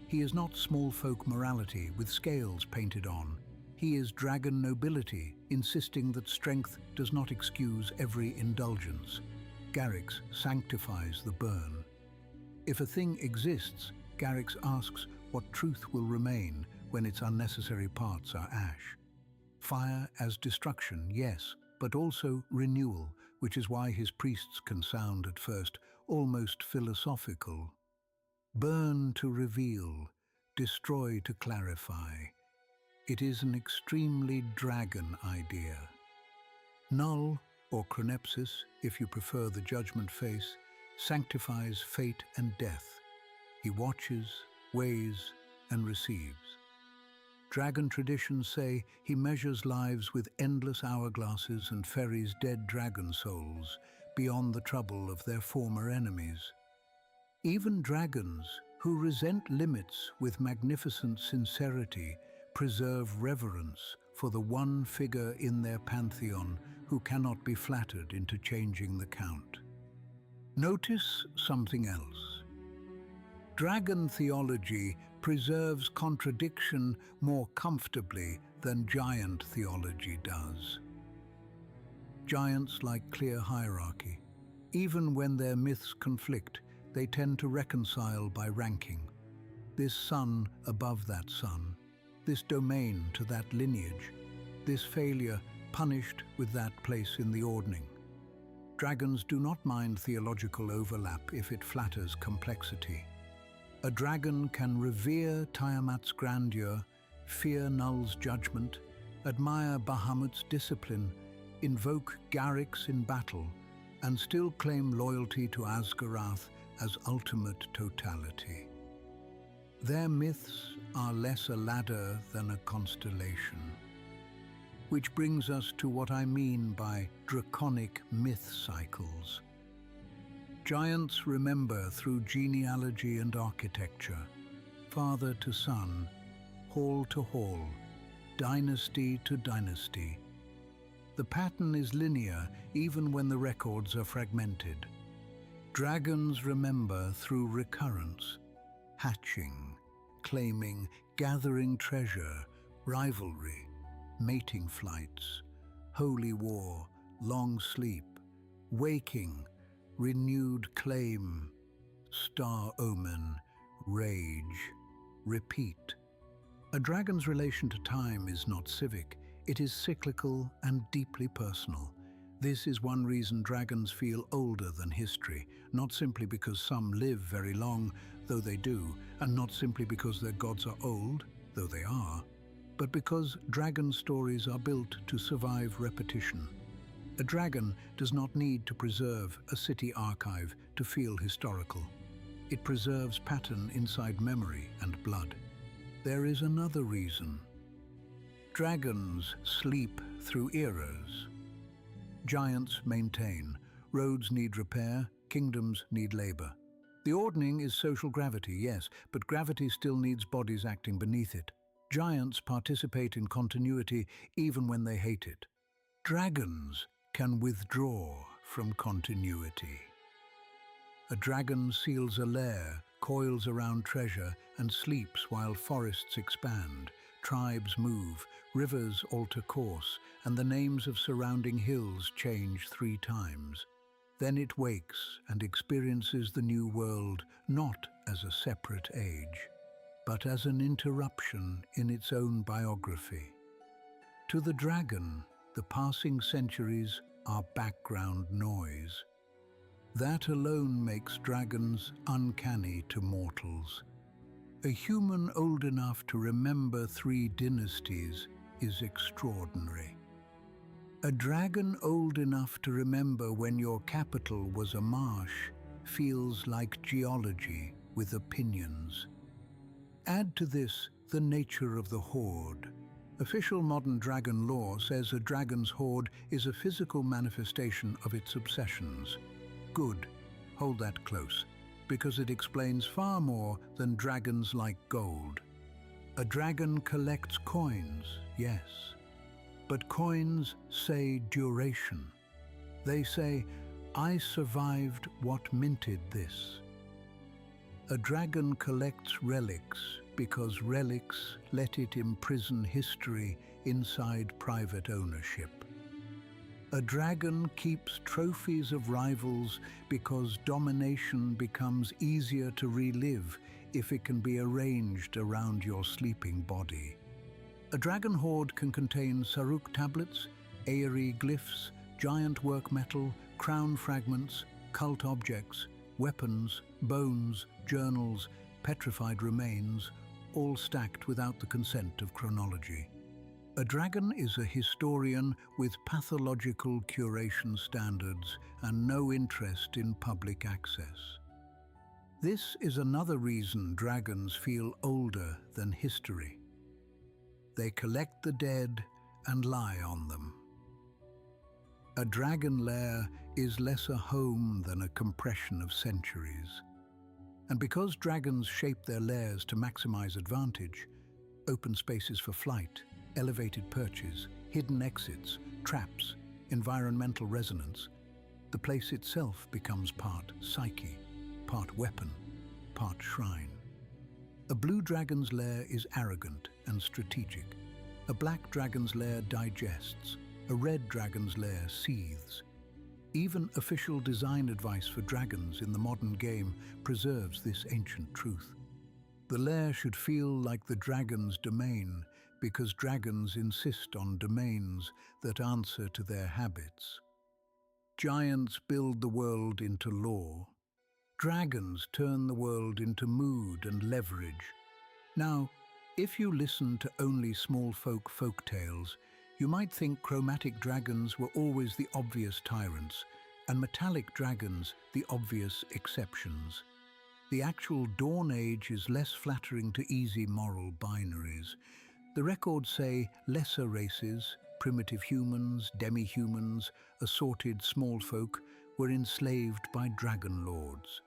He is not small folk morality with scales painted on. He is dragon nobility, insisting that strength does not excuse every indulgence. Garrix sanctifies the burn. If a thing exists, Garrix asks what truth will remain when its unnecessary parts are ash. Fire as destruction, yes, but also renewal, which is why his priests can sound at first almost philosophical. Burn to reveal, destroy to clarify. It is an extremely dragon idea. Null, or Chronepsis, if you prefer the judgment face, sanctifies fate and death. He watches, weighs, and receives. Dragon traditions say he measures lives with endless hourglasses and ferries dead dragon souls beyond the trouble of their former enemies. Even dragons, who resent limits with magnificent sincerity, preserve reverence for the one figure in their pantheon who cannot be flattered into changing the count. Notice something else. Dragon theology preserves contradiction more comfortably than giant theology does. Giants like clear hierarchy. Even when their myths conflict, they tend to reconcile by ranking. This sun above that sun, this domain to that lineage, this failure punished with that place in the ordning. Dragons do not mind theological overlap if it flatters complexity. A dragon can revere Tiamat's grandeur, fear Null's judgment, admire Bahamut's discipline, invoke Garrix in battle, and still claim loyalty to Asgorath as ultimate totality. Their myths are less a ladder than a constellation. Which brings us to what I mean by draconic myth cycles. Giants remember through genealogy and architecture, father to son, hall to hall, dynasty to dynasty. The pattern is linear even when the records are fragmented. Dragons remember through recurrence, hatching, claiming, gathering treasure, rivalry, mating flights, holy war, long sleep, waking, renewed claim, star omen, rage, repeat. A dragon's relation to time is not civic, it is cyclical and deeply personal. This is one reason dragons feel older than history, not simply because some live very long, though they do, and not simply because their gods are old, though they are, but because dragon stories are built to survive repetition. A dragon does not need to preserve a city archive to feel historical. It preserves pattern inside memory and blood. There is another reason. Dragons sleep through eras. Giants maintain, roads need repair, kingdoms need labor. The ordning is social gravity, yes, but gravity still needs bodies acting beneath it. Giants participate in continuity even when they hate it. Dragons can withdraw from continuity. A dragon seals a lair, coils around treasure, and sleeps while forests expand. Tribes move, rivers alter course, and the names of surrounding hills change 3 times. Then it wakes and experiences the new world not as a separate age, but as an interruption in its own biography. To the dragon, the passing centuries are background noise. That alone makes dragons uncanny to mortals. A human old enough to remember 3 dynasties is extraordinary. A dragon old enough to remember when your capital was a marsh feels like geology with opinions. Add to this the nature of the horde. Official modern dragon lore says a dragon's horde is a physical manifestation of its obsessions. Good, hold that close, because it explains far more than dragons like gold. A dragon collects coins, yes, but coins say duration. They say, I survived what minted this. A dragon collects relics because relics let it imprison history inside private ownership. A dragon keeps trophies of rivals because domination becomes easier to relive if it can be arranged around your sleeping body. A dragon hoard can contain Saruk tablets, Aerie glyphs, giant work metal, crown fragments, cult objects, weapons, bones, journals, petrified remains, all stacked without the consent of chronology. A dragon is a historian with pathological curation standards and no interest in public access. This is another reason dragons feel older than history. They collect the dead and lie on them. A dragon lair is less a home than a compression of centuries. And because dragons shape their lairs to maximize advantage, open spaces for flight, elevated perches, hidden exits, traps, environmental resonance, the place itself becomes part psyche, part weapon, part shrine. A blue dragon's lair is arrogant and strategic. A black dragon's lair digests. A red dragon's lair seethes. Even official design advice for dragons in the modern game preserves this ancient truth. The lair should feel like the dragon's domain because dragons insist on domains that answer to their habits. Giants build the world into law. Dragons turn the world into mood and leverage. Now, if you listen to only small folk tales, you might think chromatic dragons were always the obvious tyrants, and metallic dragons the obvious exceptions. The actual Dawn Age is less flattering to easy moral binaries. The records say lesser races, primitive humans, demi-humans, assorted small folk, were enslaved by dragon lords.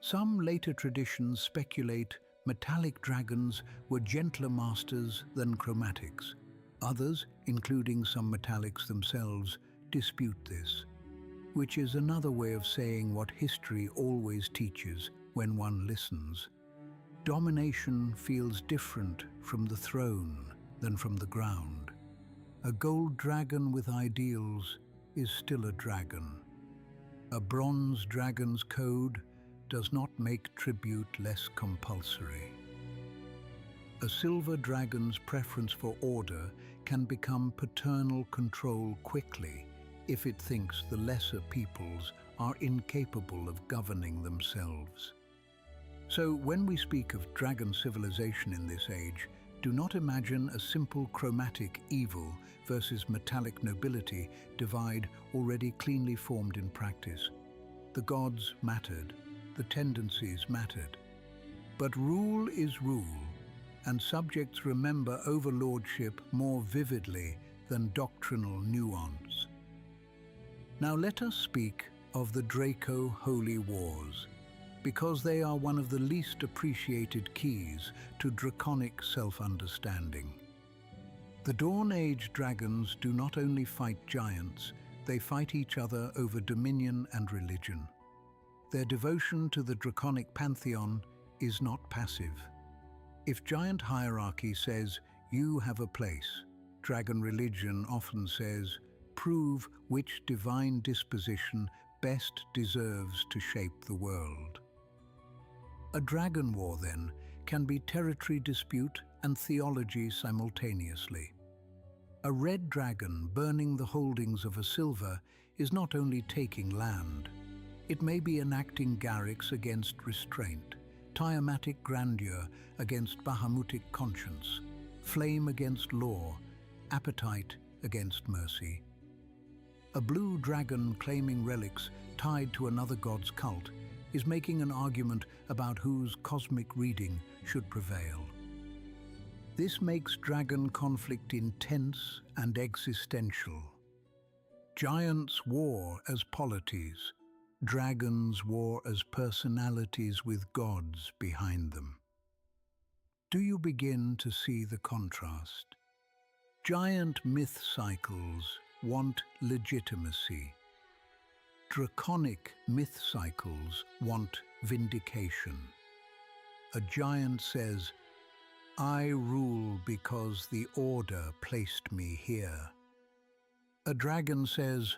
Some later traditions speculate metallic dragons were gentler masters than chromatics. Others, including some metallics themselves, dispute this, which is another way of saying what history always teaches when one listens. Domination feels different from the throne than from the ground. A gold dragon with ideals is still a dragon. A bronze dragon's code does not make tribute less compulsory. A silver dragon's preference for order can become paternal control quickly if it thinks the lesser peoples are incapable of governing themselves. So when we speak of dragon civilization in this age, do not imagine a simple chromatic evil versus metallic nobility divide already cleanly formed in practice. The gods mattered, the tendencies mattered. But rule is rule, and subjects remember overlordship more vividly than doctrinal nuance. Now let us speak of the Draco-Holy Wars, because they are one of the least appreciated keys to draconic self-understanding. The Dawn Age dragons do not only fight giants, they fight each other over dominion and religion. Their devotion to the draconic pantheon is not passive. If giant hierarchy says, "You have a place," dragon religion often says, "Prove which divine disposition best deserves to shape the world." A dragon war, then, can be territory dispute and theology simultaneously. A red dragon burning the holdings of a silver is not only taking land. It may be enacting Garrix against restraint, Tiamatic grandeur against Bahamutic conscience, flame against law, appetite against mercy. A blue dragon claiming relics tied to another god's cult is making an argument about whose cosmic reading should prevail. This makes dragon conflict intense and existential. Giants war as polities, dragons war as personalities with gods behind them. Do you begin to see the contrast? Giant myth cycles want legitimacy. Draconic myth cycles want vindication. A giant says, "I rule because the order placed me here." A dragon says,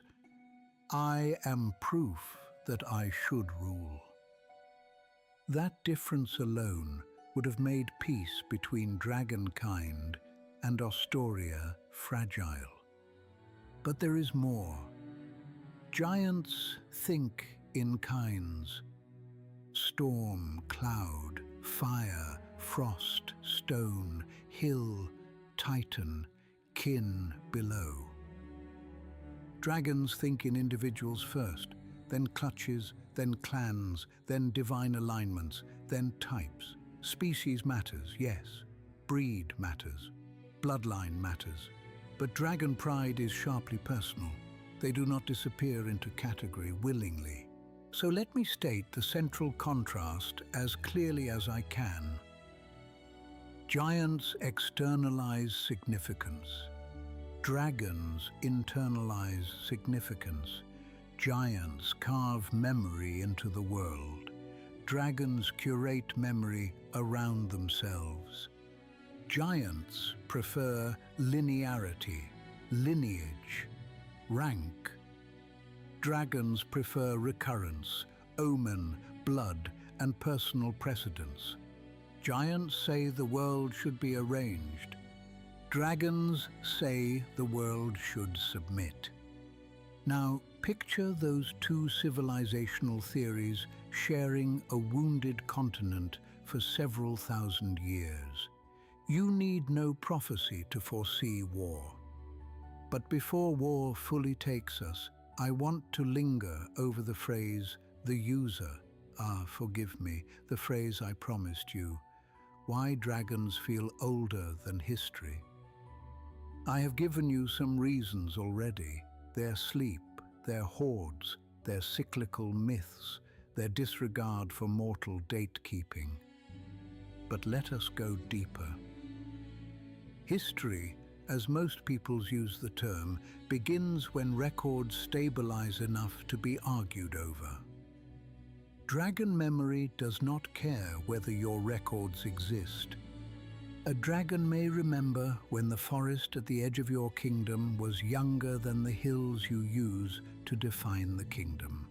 "I am proof that I should rule." That difference alone would have made peace between dragonkind and Ostoria fragile. But there is more. Giants think in kinds: storm, cloud, fire, frost, stone, hill, titan, kin below. Dragons think in individuals first, then clutches, then clans, then divine alignments, then types. Species matters, yes. Breed matters. Bloodline matters. But dragon pride is sharply personal. They do not disappear into category willingly. So let me state the central contrast as clearly as I can. Giants externalize significance. Dragons internalize significance. Giants carve memory into the world. Dragons curate memory around themselves. Giants prefer linearity, lineage, rank. Dragons prefer recurrence, omen, blood, and personal precedence. Giants say the world should be arranged. Dragons say the world should submit. Now, picture those two civilizational theories sharing a wounded continent for several thousand years. You need no prophecy to foresee war. But before war fully takes us, I want to linger over the phrase, the user. Forgive me, the phrase I promised you. Why dragons feel older than history. I have given you some reasons already. Their sleep, their hordes, their cyclical myths, their disregard for mortal date-keeping. But let us go deeper. History, as most peoples use the term, begins when records stabilize enough to be argued over. Dragon memory does not care whether your records exist. A dragon may remember when the forest at the edge of your kingdom was younger than the hills you use to define the kingdom.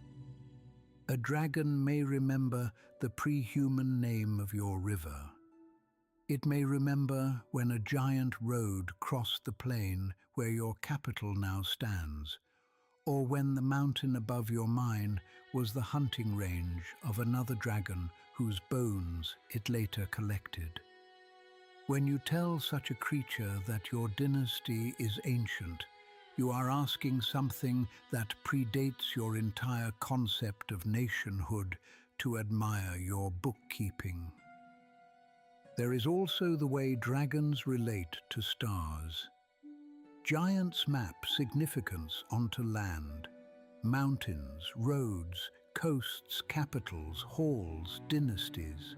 A dragon may remember the pre-human name of your river. It may remember when a giant road crossed the plain where your capital now stands, or when the mountain above your mine was the hunting range of another dragon whose bones it later collected. When you tell such a creature that your dynasty is ancient, you are asking something that predates your entire concept of nationhood to admire your bookkeeping. There is also the way dragons relate to stars. Giants map significance onto land, mountains, roads, coasts, capitals, halls, dynasties.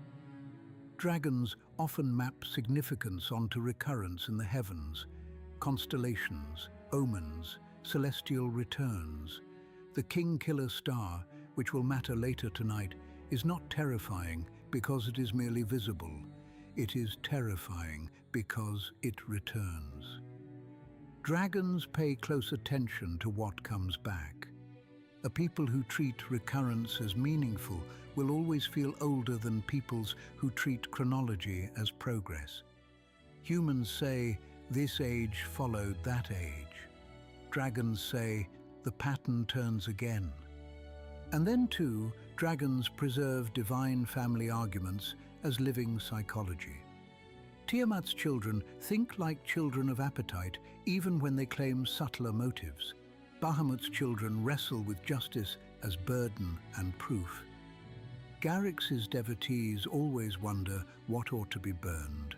Dragons often map significance onto recurrence in the heavens, constellations, omens, celestial returns. The king-killer star, which will matter later tonight, is not terrifying because it is merely visible. It is terrifying because it returns. Dragons pay close attention to what comes back. A people who treat recurrence as meaningful will always feel older than peoples who treat chronology as progress. Humans say, this age followed that age. Dragons say, the pattern turns again. And then too, dragons preserve divine family arguments as living psychology. Tiamat's children think like children of appetite even when they claim subtler motives. Bahamut's children wrestle with justice as burden and proof. Garrix's devotees always wonder what ought to be burned.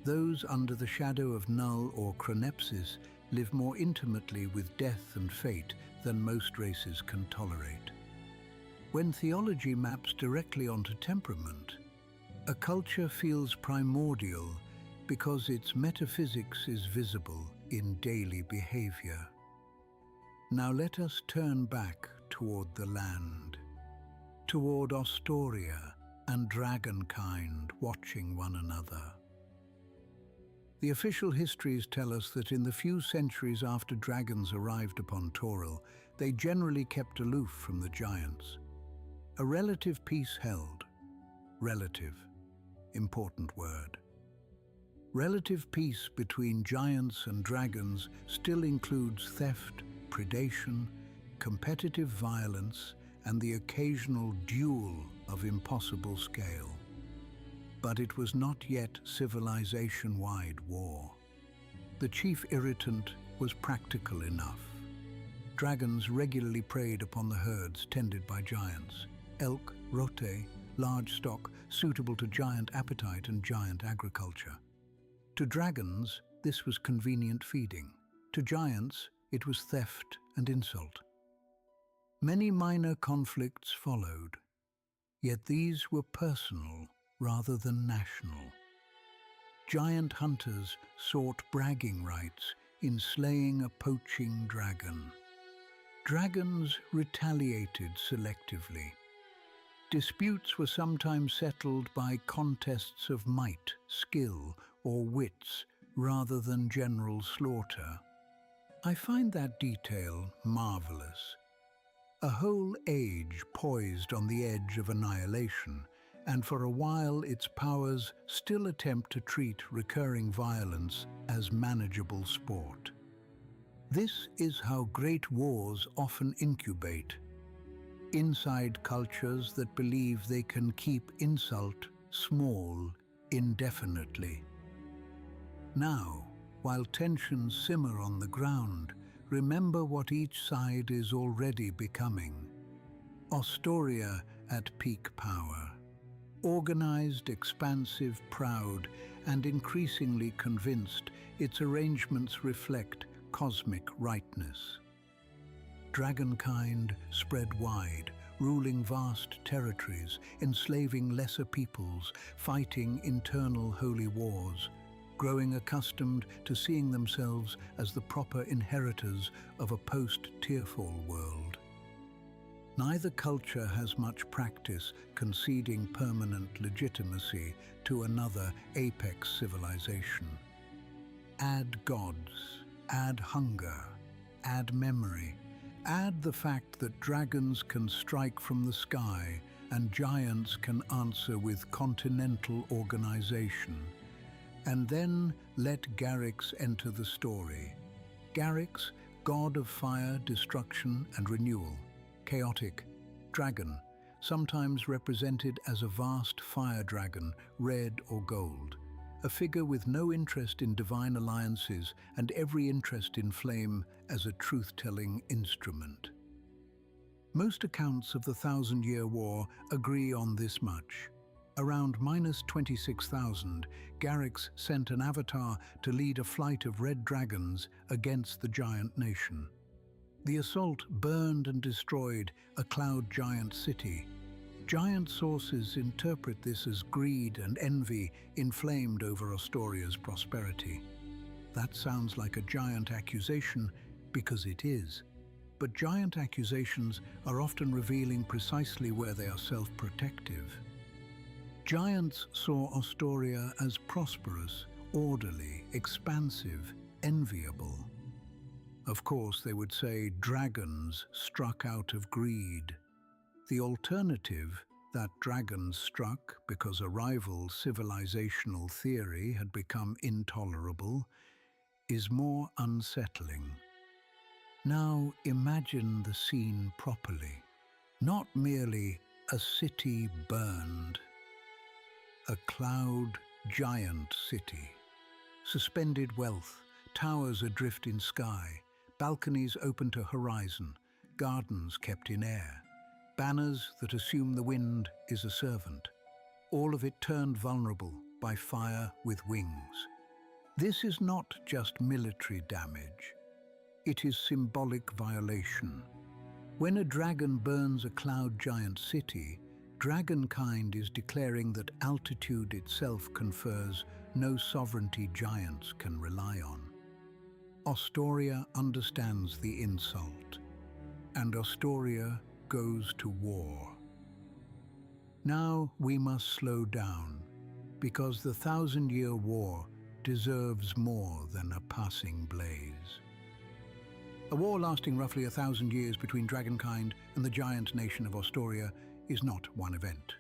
Those under the shadow of Null or Chronepsis live more intimately with death and fate than most races can tolerate. When theology maps directly onto temperament, a culture feels primordial because its metaphysics is visible in daily behavior. Now let us turn back toward the land, toward Ostoria and dragonkind watching one another. The official histories tell us that in the few centuries after dragons arrived upon Toril, they generally kept aloof from the giants. A relative peace held. Relative. Important word. Relative peace between giants and dragons still includes theft, predation, competitive violence, and the occasional duel of impossible scale. But it was not yet civilization-wide war. The chief irritant was practical enough. Dragons regularly preyed upon the herds tended by giants. Elk, rote, large stock, suitable to giant appetite and giant agriculture. To dragons, this was convenient feeding. To giants, it was theft and insult. Many minor conflicts followed, yet these were personal rather than national. Giant hunters sought bragging rights in slaying a poaching dragon. Dragons retaliated selectively. Disputes were sometimes settled by contests of might, skill, or wits rather than general slaughter. I find that detail marvelous. A whole age poised on the edge of annihilation, and for a while its powers still attempt to treat recurring violence as manageable sport. This is how great wars often incubate. Inside cultures that believe they can keep insult small indefinitely. Now, while tensions simmer on the ground, remember what each side is already becoming. Ostoria at peak power. Organized, expansive, proud, and increasingly convinced its arrangements reflect cosmic rightness. Dragonkind spread wide, ruling vast territories, enslaving lesser peoples, fighting internal holy wars, growing accustomed to seeing themselves as the proper inheritors of a post-Tearfall world. Neither culture has much practice conceding permanent legitimacy to another apex civilization. Add gods, add hunger, add memory, add the fact that dragons can strike from the sky and giants can answer with continental organization. And then let Garrix enter the story. Garrix, god of fire, destruction, and renewal. Chaotic, dragon, sometimes represented as a vast fire dragon, red or gold. A figure with no interest in divine alliances and every interest in flame as a truth-telling instrument. Most accounts of the Thousand-Year War agree on this much. Around -26,000, Garrix sent an avatar to lead a flight of red dragons against the giant nation. The assault burned and destroyed a cloud giant city. Giant sources interpret this as greed and envy inflamed over Astoria's prosperity. That sounds like a giant accusation because it is. But giant accusations are often revealing precisely where they are self-protective. Giants saw Astoria as prosperous, orderly, expansive, enviable. Of course, they would say dragons struck out of greed. The alternative, that dragons struck because a rival civilizational theory had become intolerable, is more unsettling. Now imagine the scene properly. Not merely a city burned. A cloud giant city. Suspended wealth, towers adrift in sky, balconies open to horizon, gardens kept in air, banners that assume the wind is a servant. All of it turned vulnerable by fire with wings. This is not just military damage. It is symbolic violation. When a dragon burns a cloud giant city, dragonkind is declaring that altitude itself confers no sovereignty giants can rely on. Astoria understands the insult, and Astoria goes to war. Now we must slow down, because the Thousand-Year War deserves more than a passing blaze. A war lasting roughly 1,000 years between dragonkind and the giant nation of Astoria is not one event.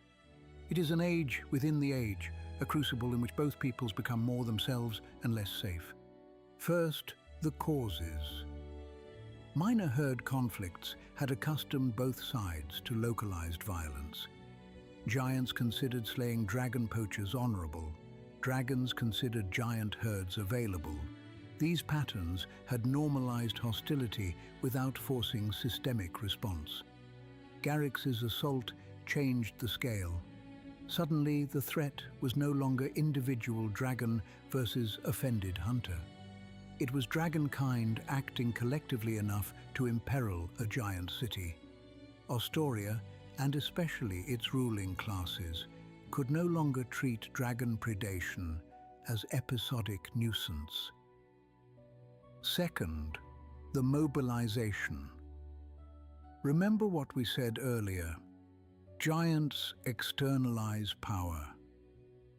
It is an age within the age, a crucible in which both peoples become more themselves and less safe. First, the causes. Minor herd conflicts had accustomed both sides to localized violence. Giants considered slaying dragon poachers honorable. Dragons considered giant herds available. These patterns had normalized hostility without forcing systemic response. Garrix's assault changed the scale. Suddenly, the threat was no longer individual dragon versus offended hunter. It was dragonkind acting collectively enough to imperil a giant city. Astoria, and especially its ruling classes, could no longer treat dragon predation as episodic nuisance. Second, the mobilization. Remember what we said earlier. Giants externalize power.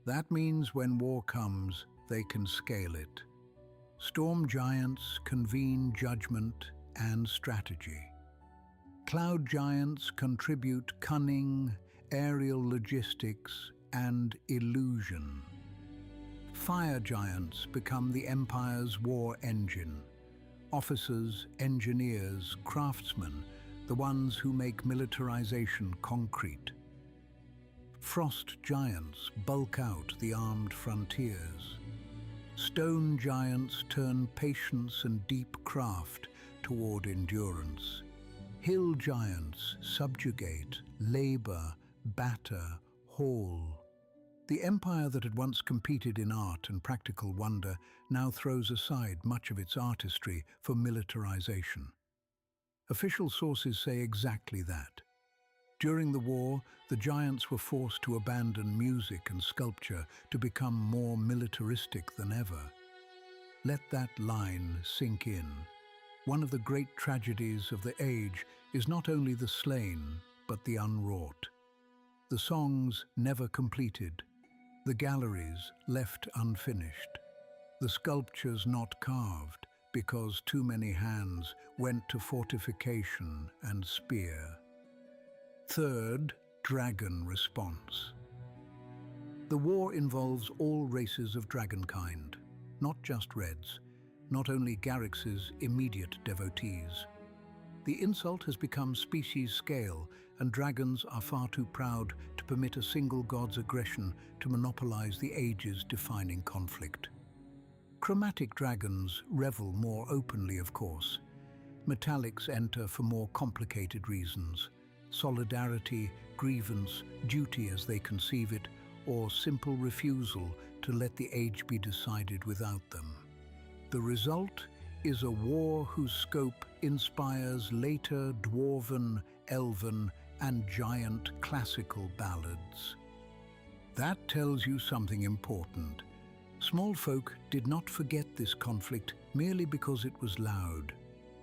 That means when war comes, they can scale it. Storm giants convene judgment and strategy. Cloud giants contribute cunning, aerial logistics, and illusion. Fire giants become the empire's war engine. Officers, engineers, craftsmen, the ones who make militarization concrete. Frost giants bulk out the armed frontiers. Stone giants turn patience and deep craft toward endurance. Hill giants subjugate, labor, batter, haul. The empire that had once competed in art and practical wonder now throws aside much of its artistry for militarization. Official sources say exactly that. During the war, the giants were forced to abandon music and sculpture to become more militaristic than ever. Let that line sink in. One of the great tragedies of the age is not only the slain, but the unwrought. The songs never completed, the galleries left unfinished, the sculptures not carved because too many hands went to fortification and spear. Third, dragon response. The war involves all races of dragonkind, not just reds, not only Garrix's immediate devotees. The insult has become species scale, and dragons are far too proud to permit a single god's aggression to monopolize the age's defining conflict. Chromatic dragons revel more openly, of course. Metallics enter for more complicated reasons: solidarity, grievance, duty as they conceive it, or simple refusal to let the age be decided without them. The result is a war whose scope inspires later dwarven, elven, and giant classical ballads. That tells you something important. Small folk did not forget this conflict merely because it was loud.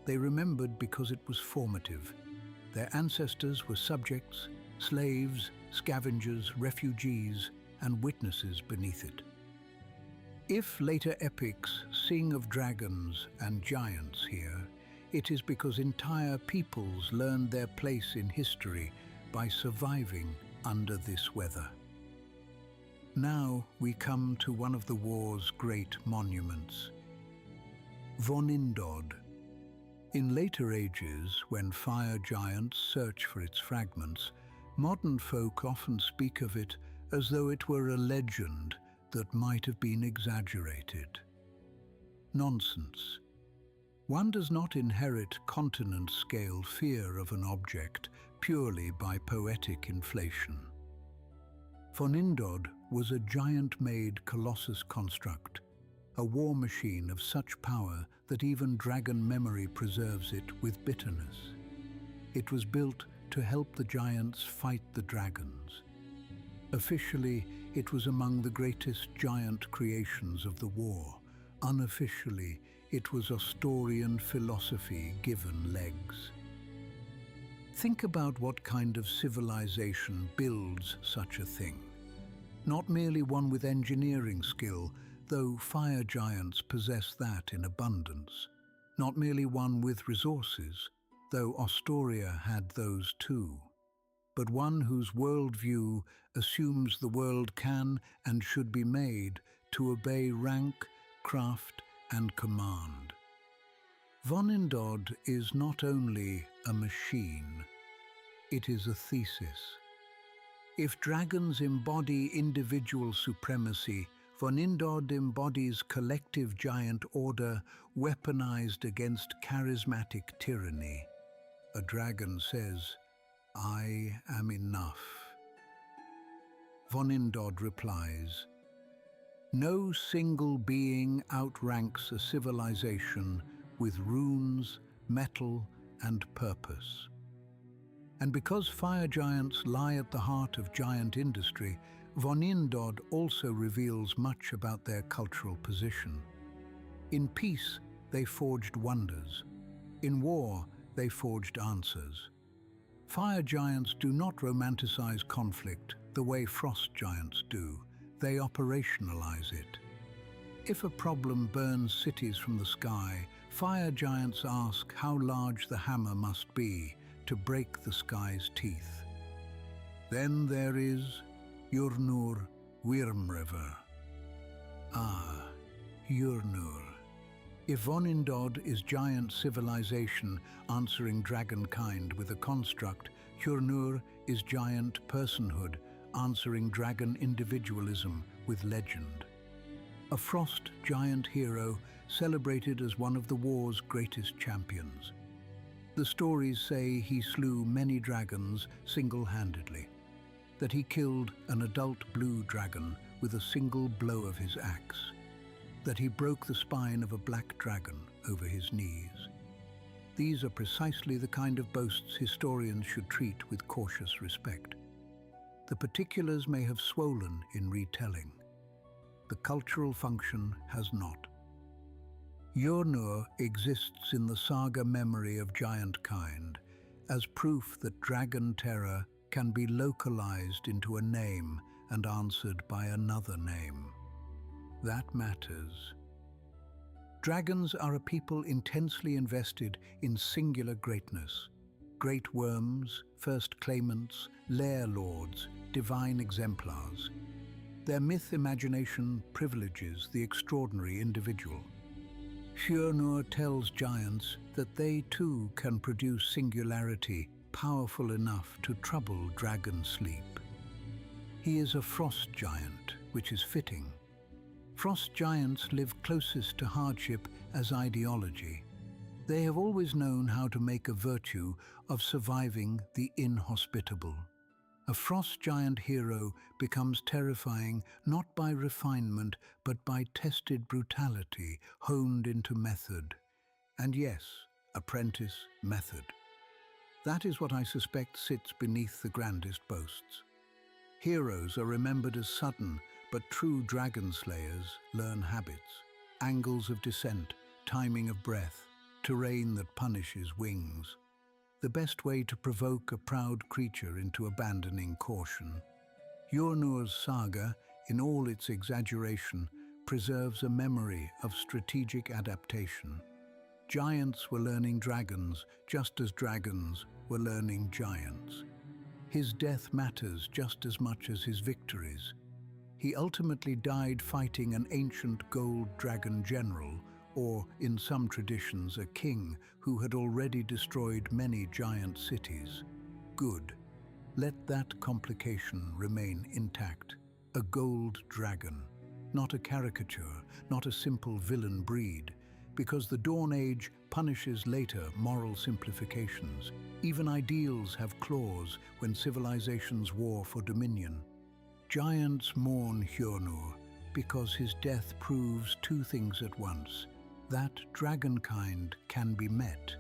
They remembered because it was formative. Their ancestors were subjects, slaves, scavengers, refugees, and witnesses beneath it. If later epics sing of dragons and giants here, it is because entire peoples learned their place in history by surviving under this weather. Now we come to one of the war's great monuments, Vonindod. In later ages, when fire giants search for its fragments, modern folk often speak of it as though it were a legend that might have been exaggerated. Nonsense. One does not inherit continent-scale fear of an object purely by poetic inflation. Vonindod was a giant-made colossus construct, a war machine of such power that even dragon memory preserves it with bitterness. It was built to help the giants fight the dragons. Officially, it was among the greatest giant creations of the war. Unofficially, it was Ostorian philosophy given legs. Think about what kind of civilization builds such a thing. Not merely one with engineering skill, though fire giants possess that in abundance. Not merely one with resources, though Ostoria had those too. But one whose worldview assumes the world can and should be made to obey rank, craft, and command. Vonindod is not only a machine, it is a thesis. If dragons embody individual supremacy, Vonindod embodies collective giant order weaponized against charismatic tyranny. A dragon says, "I am enough." Vonindod replies, "No single being outranks a civilization with runes, metal, and purpose." And because fire giants lie at the heart of giant industry, Vonindod also reveals much about their cultural position. In peace, they forged wonders. In war, they forged answers. Fire giants do not romanticize conflict the way frost giants do. They operationalize it. If a problem burns cities from the sky, fire giants ask how large the hammer must be to break the sky's teeth. Then there is Yurnur Wyrmriver. Ah, Yurnur. If Vonindod is giant civilization answering dragonkind with a construct, Yurnur is giant personhood answering dragon individualism with legend. A frost giant hero celebrated as one of the war's greatest champions. The stories say he slew many dragons single-handedly, that he killed an adult blue dragon with a single blow of his axe, that he broke the spine of a black dragon over his knees. These are precisely the kind of boasts historians should treat with cautious respect. The particulars may have swollen in retelling. The cultural function has not. Yurnur exists in the saga memory of giant kind as proof that dragon terror can be localized into a name and answered by another name. That matters. Dragons are a people intensely invested in singular greatness. Great worms, first claimants, lair lords, divine exemplars. Their myth imagination privileges the extraordinary individual. Yurnur tells giants that they too can produce singularity powerful enough to trouble dragon sleep. He is a frost giant, which is fitting. Frost giants live closest to hardship as ideology. They have always known how to make a virtue of surviving the inhospitable. A frost giant hero becomes terrifying not by refinement but by tested brutality honed into method. And yes, apprentice method. That is what I suspect sits beneath the grandest boasts. Heroes are remembered as sudden, but true dragon slayers learn habits, angles of descent, timing of breath, terrain that punishes wings. The best way to provoke a proud creature into abandoning caution. Yurnur's saga, in all its exaggeration, preserves a memory of strategic adaptation. Giants were learning dragons, just as dragons were learning giants. His death matters just as much as his victories. He ultimately died fighting an ancient gold dragon general, or, in some traditions, a king who had already destroyed many giant cities. Good. Let that complication remain intact. A gold dragon, not a caricature, not a simple villain breed, because the Dawn Age punishes later moral simplifications. Even ideals have claws when civilizations war for dominion. Giants mourn Yurnur because his death proves two things at once: that dragonkind can be met,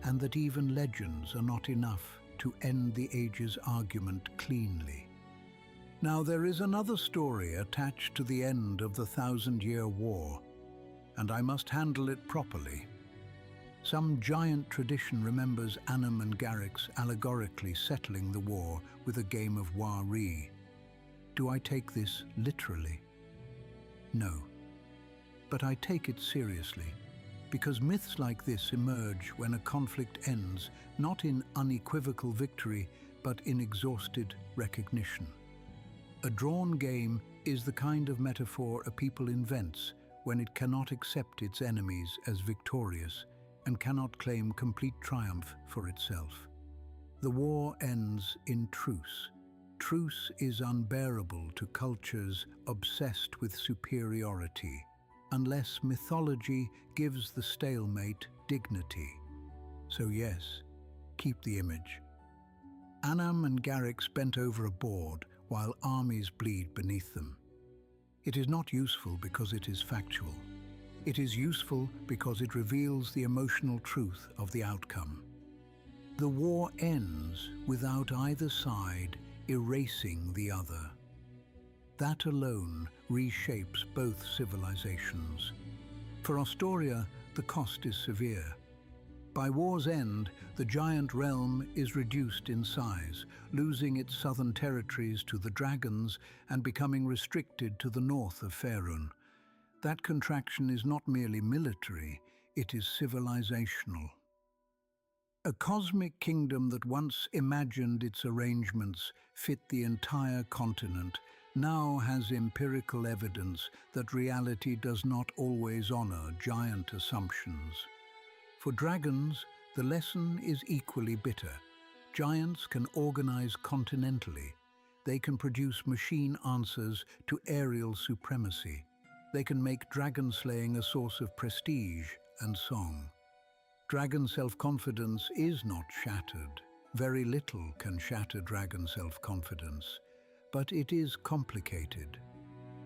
and that even legends are not enough to end the age's argument cleanly. Now there is another story attached to the end of the 1,000-year war, and I must handle it properly. Some giant tradition remembers Annam and Garrix allegorically settling the war with a game of Wari. Do I take this literally? No. But I take it seriously, because myths like this emerge when a conflict ends not in unequivocal victory, but in exhausted recognition. A drawn game is the kind of metaphor a people invents when it cannot accept its enemies as victorious and cannot claim complete triumph for itself. The war ends in truce. Truce is unbearable to cultures obsessed with superiority, unless mythology gives the stalemate dignity. So yes, keep the image. Annam and Garrix bent over a board while armies bleed beneath them. It is not useful because it is factual. It is useful because it reveals the emotional truth of the outcome. The war ends without either side erasing the other. That alone reshapes both civilizations. For Astoria, the cost is severe. By war's end, the giant realm is reduced in size, losing its southern territories to the dragons and becoming restricted to the north of Faerûn. That contraction is not merely military, it is civilizational. A cosmic kingdom that once imagined its arrangements fit the entire continent now has empirical evidence that reality does not always honor giant assumptions. For dragons, the lesson is equally bitter. Giants can organize continentally. They can produce machine answers to aerial supremacy. They can make dragon slaying a source of prestige and song. Dragon self-confidence is not shattered. Very little can shatter dragon self-confidence, but it is complicated.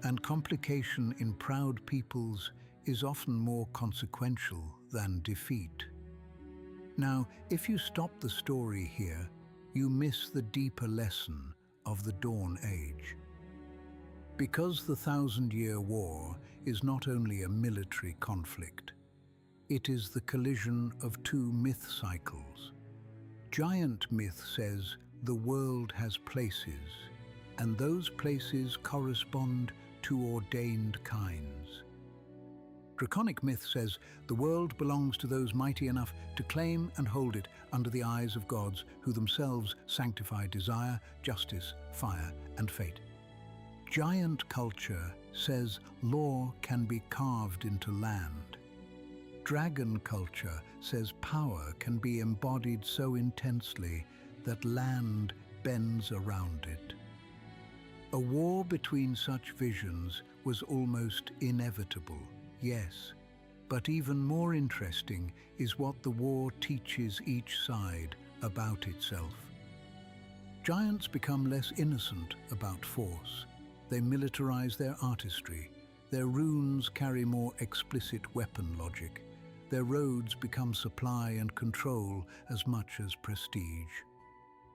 And complication in proud peoples is often more consequential than defeat. Now, if you stop the story here, you miss the deeper lesson of the Dawn Age. Because the 1,000-year war is not only a military conflict, It is the collision of two myth cycles. Giant myth says the world has places, and those places correspond to ordained kinds. Draconic myth says the world belongs to those mighty enough to claim and hold it under the eyes of gods who themselves sanctify desire, justice, fire, and fate. Giant culture says law can be carved into land. Dragon culture says power can be embodied so intensely that land bends around it. A war between such visions was almost inevitable, yes, but even more interesting is what the war teaches each side about itself. Giants become less innocent about force. They militarize their artistry. Their runes carry more explicit weapon logic. Their roads become supply and control as much as prestige.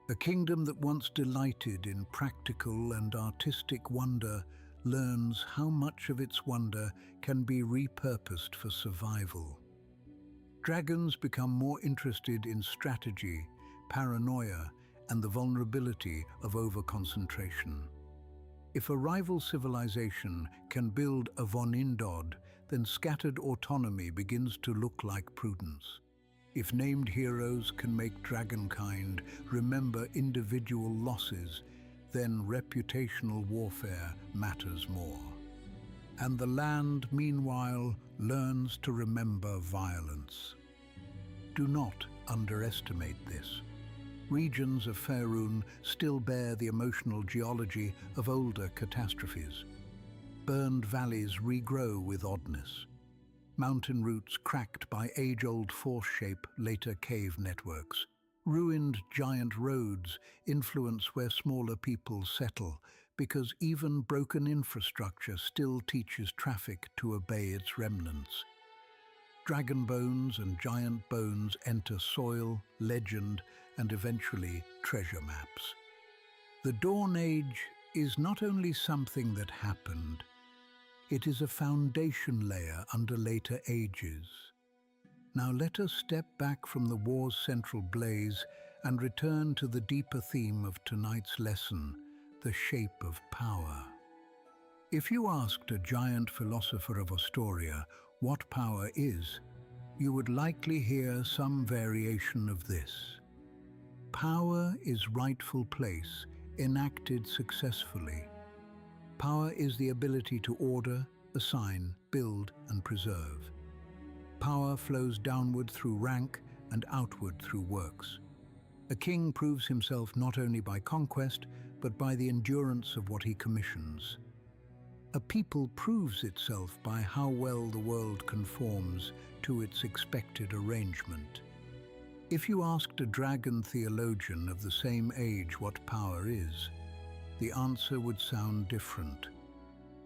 A kingdom that once delighted in practical and artistic wonder learns how much of its wonder can be repurposed for survival. Dragons become more interested in strategy, paranoia, and the vulnerability of overconcentration. If a rival civilization can build a von Indod, then scattered autonomy begins to look like prudence. If named heroes can make dragonkind remember individual losses, then reputational warfare matters more. And the land, meanwhile, learns to remember violence. Do not underestimate this. Regions of Faerûn still bear the emotional geology of older catastrophes. Burned valleys regrow with oddness. Mountain roots cracked by age-old force-shape later cave networks. Ruined giant roads influence where smaller peoples settle, because even broken infrastructure still teaches traffic to obey its remnants. Dragon bones and giant bones enter soil, legend, and eventually treasure maps. The Dawn Age is not only something that happened, it is a foundation layer under later ages. Now let us step back from the war's central blaze and return to the deeper theme of tonight's lesson, the shape of power. If you asked a giant philosopher of Astoria what power is, you would likely hear some variation of this. Power is rightful place, enacted successfully. Power is the ability to order, assign, build, and preserve. Power flows downward through rank and outward through works. A king proves himself not only by conquest, but by the endurance of what he commissions. A people proves itself by how well the world conforms to its expected arrangement. If you asked a dragon theologian of the same age what power is, the answer would sound different.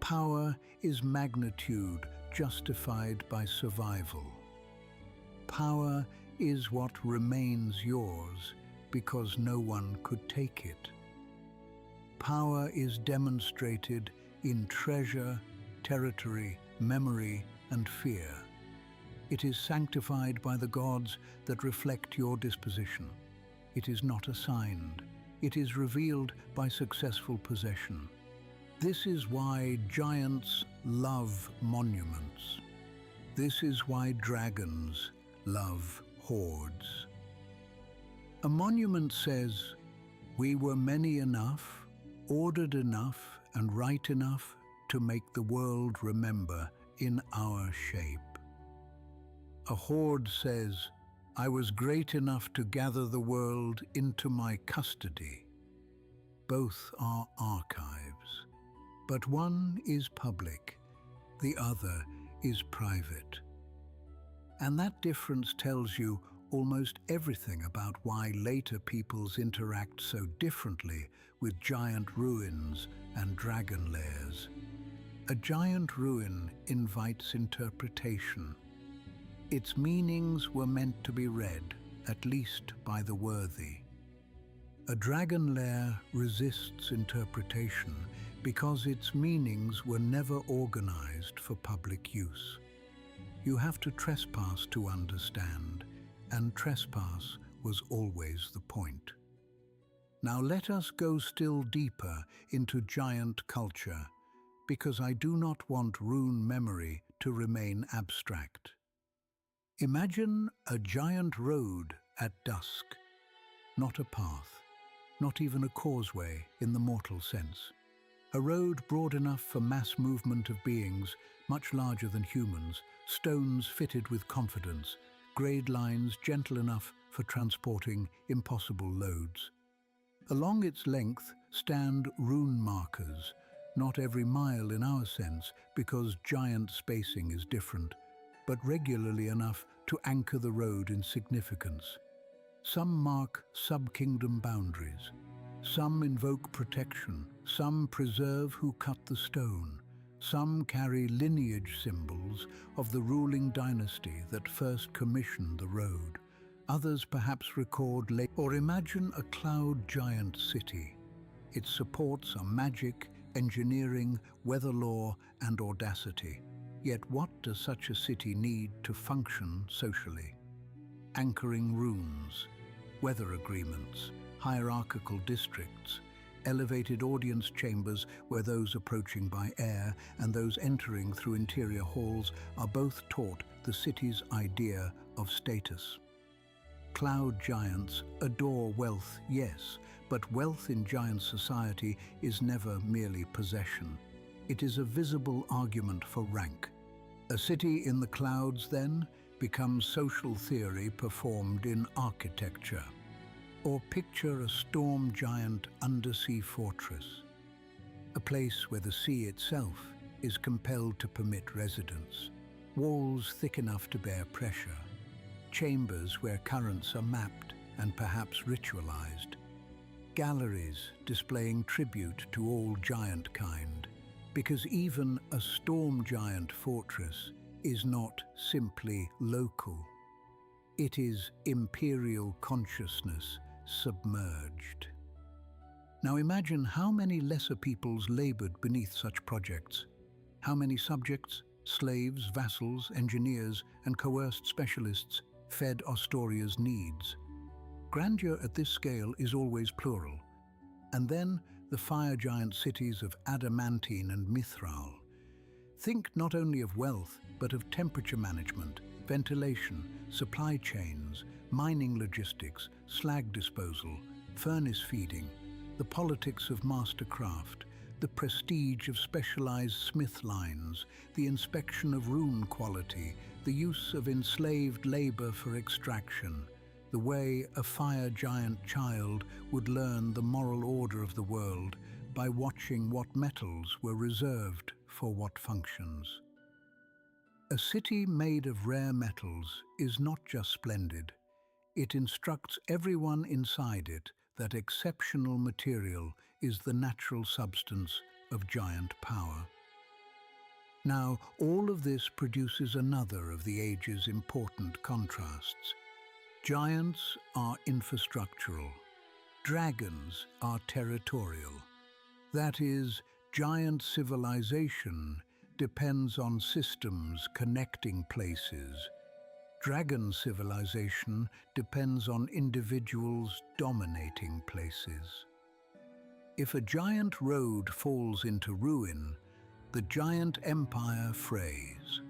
Power is magnitude justified by survival. Power is what remains yours because no one could take it. Power is demonstrated in treasure, territory, memory, and fear. It is sanctified by the gods that reflect your disposition. It is not assigned. It is revealed by successful possession. This is why giants love monuments. This is why dragons love hordes. A monument says, "We were many enough, ordered enough, and right enough to make the world remember in our shape." A horde says, "I was great enough to gather the world into my custody." Both are archives, but one is public, the other is private. And that difference tells you almost everything about why later peoples interact so differently with giant ruins and dragon lairs. A giant ruin invites interpretation. Its meanings were meant to be read, at least by the worthy. A dragon lair resists interpretation because its meanings were never organized for public use. You have to trespass to understand, and trespass was always the point. Now let us go still deeper into giant culture, because I do not want rune memory to remain abstract. Imagine a giant road at dusk, not a path, not even a causeway in the mortal sense. A road broad enough for mass movement of beings much larger than humans, stones fitted with confidence, grade lines gentle enough for transporting impossible loads. Along its length stand rune markers, not every mile in our sense because giant spacing is different, but regularly enough to anchor the road in significance. Some mark sub-kingdom boundaries, some invoke protection, some preserve who cut the stone, some carry lineage symbols of the ruling dynasty that first commissioned the road. Others perhaps record or imagine a cloud giant city. Its supports are magic, engineering, weather lore, and audacity. Yet what does such a city need to function socially? Anchoring runes, weather agreements, hierarchical districts, elevated audience chambers where those approaching by air and those entering through interior halls are both taught the city's idea of status. Cloud giants adore wealth, yes, but wealth in giant society is never merely possession. It is a visible argument for rank. A city in the clouds, then, becomes social theory performed in architecture. Or picture a storm giant undersea fortress, a place where the sea itself is compelled to permit residence, walls thick enough to bear pressure, chambers where currents are mapped and perhaps ritualized, galleries displaying tribute to all giant kind, because even a storm giant fortress is not simply local. It is imperial consciousness submerged. Now imagine how many lesser peoples labored beneath such projects. How many subjects, slaves, vassals, engineers, and coerced specialists fed Ostoria's needs. Grandeur at this scale is always plural. And then the fire giant cities of Adamantine and Mithral. Think not only of wealth, but of temperature management, ventilation, supply chains, mining logistics, slag disposal, furnace feeding, the politics of mastercraft, the prestige of specialized smith lines, the inspection of rune quality, the use of enslaved labor for extraction, the way a fire giant child would learn the moral order of the world by watching what metals were reserved for what functions. A city made of rare metals is not just splendid. It instructs everyone inside it that exceptional material is the natural substance of giant power. Now, all of this produces another of the age's important contrasts. Giants are infrastructural. Dragons are territorial. That is, giant civilization depends on systems connecting places. Dragon civilization depends on individuals dominating places. If a giant road falls into ruin, the giant empire frays.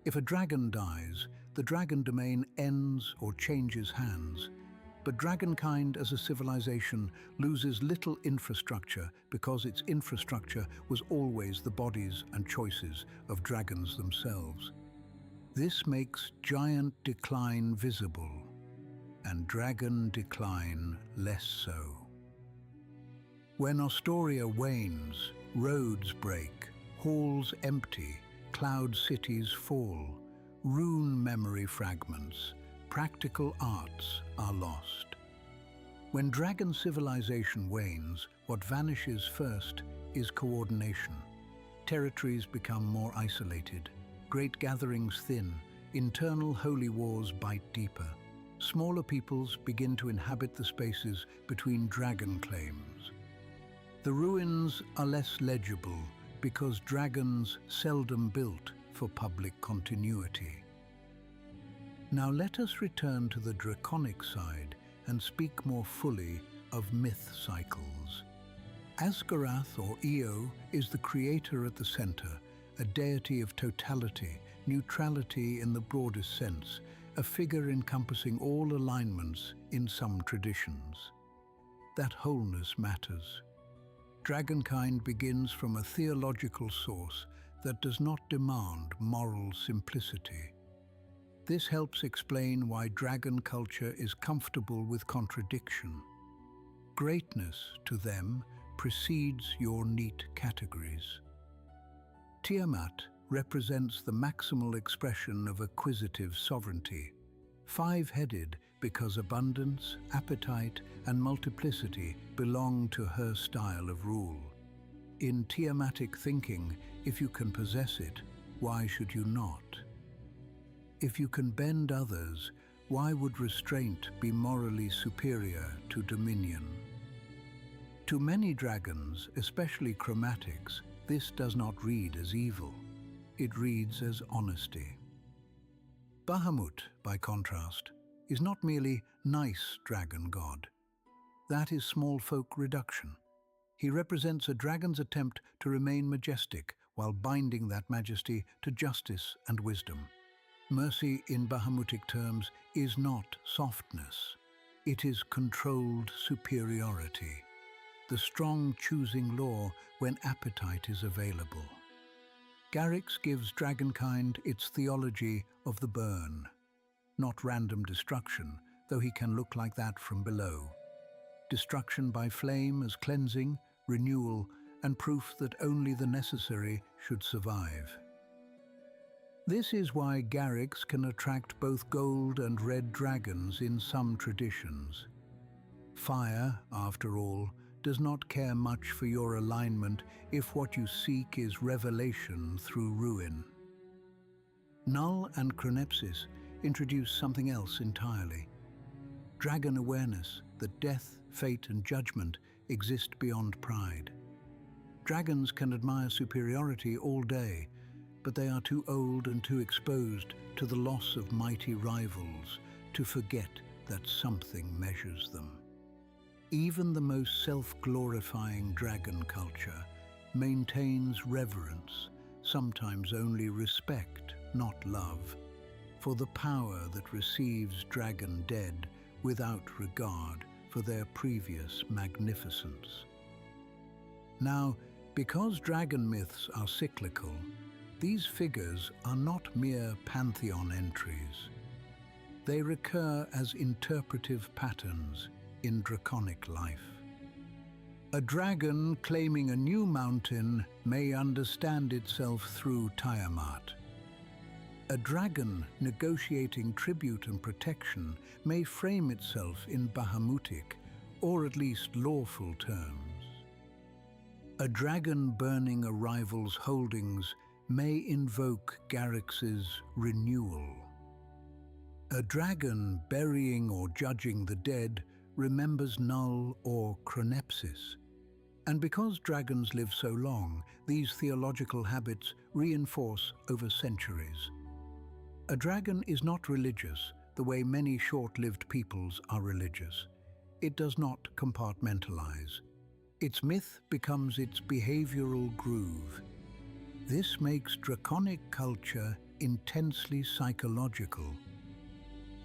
If a dragon dies, the dragon domain ends or changes hands. But dragonkind as a civilization loses little infrastructure because its infrastructure was always the bodies and choices of dragons themselves. This makes giant decline visible, and dragon decline less so. When Ostoria wanes, roads break, halls empty, cloud cities fall, rune memory fragments, practical arts are lost. When dragon civilization wanes, what vanishes first is coordination. Territories become more isolated, great gatherings thin, internal holy wars bite deeper. Smaller peoples begin to inhabit the spaces between dragon claims. The ruins are less legible because dragons seldom built for public continuity. Now let us return to the draconic side and speak more fully of myth cycles. Asgarath, or Io, is the creator at the center, a deity of totality, neutrality in the broadest sense, a figure encompassing all alignments in some traditions. That wholeness matters. Dragonkind begins from a theological source that does not demand moral simplicity. This helps explain why dragon culture is comfortable with contradiction. Greatness, to them, precedes your neat categories. Tiamat represents the maximal expression of acquisitive sovereignty, five-headed because abundance, appetite, and multiplicity belong to her style of rule. In Tiamatic thinking, if you can possess it, why should you not? If you can bend others, why would restraint be morally superior to dominion? To many dragons, especially chromatics, this does not read as evil. It reads as honesty. Bahamut, by contrast, is not merely nice dragon god. That is small folk reduction. He represents a dragon's attempt to remain majestic while binding that majesty to justice and wisdom. Mercy in Bahamutic terms is not softness. It is controlled superiority, the strong choosing law when appetite is available. Garrix gives dragonkind its theology of the burn, not random destruction, though he can look like that from below. Destruction by flame as cleansing, renewal, and proof that only the necessary should survive. This is why Garrix can attract both gold and red dragons in some traditions. Fire, after all, does not care much for your alignment if what you seek is revelation through ruin. Null and Chronepsis introduce something else entirely. Dragon awareness that death, fate, and judgment exist beyond pride. Dragons can admire superiority all day, but they are too old and too exposed to the loss of mighty rivals to forget that something measures them. Even the most self-glorifying dragon culture maintains reverence, sometimes only respect, not love, for the power that receives dragon dead without regard for their previous magnificence. Now, because dragon myths are cyclical, these figures are not mere pantheon entries. They recur as interpretive patterns in draconic life. A dragon claiming a new mountain may understand itself through Tiamat. A dragon negotiating tribute and protection may frame itself in Bahamutic, or at least lawful terms. A dragon burning a rival's holdings may invoke Garrix's renewal. A dragon burying or judging the dead remembers Null or Chronepsis. And because dragons live so long, these theological habits reinforce over centuries. A dragon is not religious the way many short-lived peoples are religious. It does not compartmentalize. Its myth becomes its behavioral groove. This makes draconic culture intensely psychological.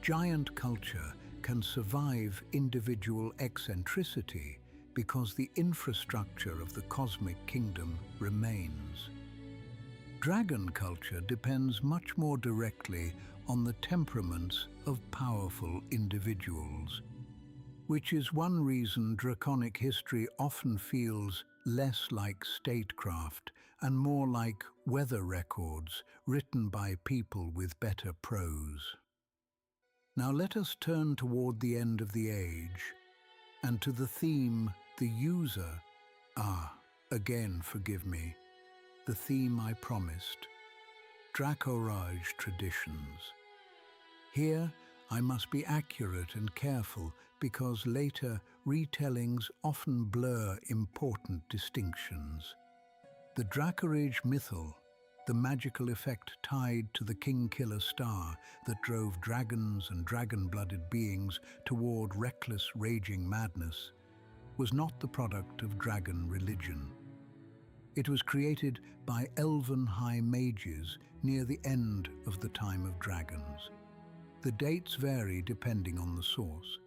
Giant culture can survive individual eccentricity because the infrastructure of the cosmic kingdom remains. Dragon culture depends much more directly on the temperaments of powerful individuals, which is one reason draconic history often feels less like statecraft and more like weather records written by people with better prose. Now let us turn toward the end of the age, and to the theme, the user. Again, forgive me, the theme I promised, Dracorage traditions. Here, I must be accurate and careful because later retellings often blur important distinctions. The Dracorage mythal the magical effect tied to the king-killer star that drove dragons and dragon-blooded beings toward reckless, raging madness, was not the product of dragon religion. It was created by elven high mages near the end of the time of dragons. The dates vary depending on the source.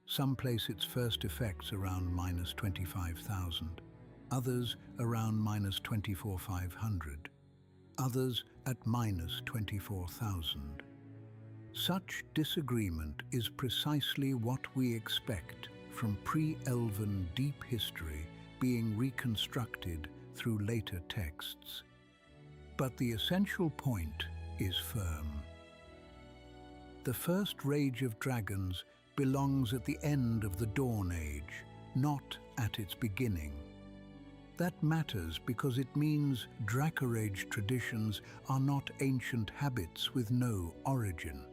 Some place its first effects around -25,000, others around -24,500, others at -24,000. Such disagreement is precisely what we expect from pre-Elven deep history being reconstructed through later texts. But the essential point is firm. The first rage of dragons belongs at the end of the Dawn Age, not at its beginning. That matters because it means Draco-Age traditions are not ancient habits with no origin.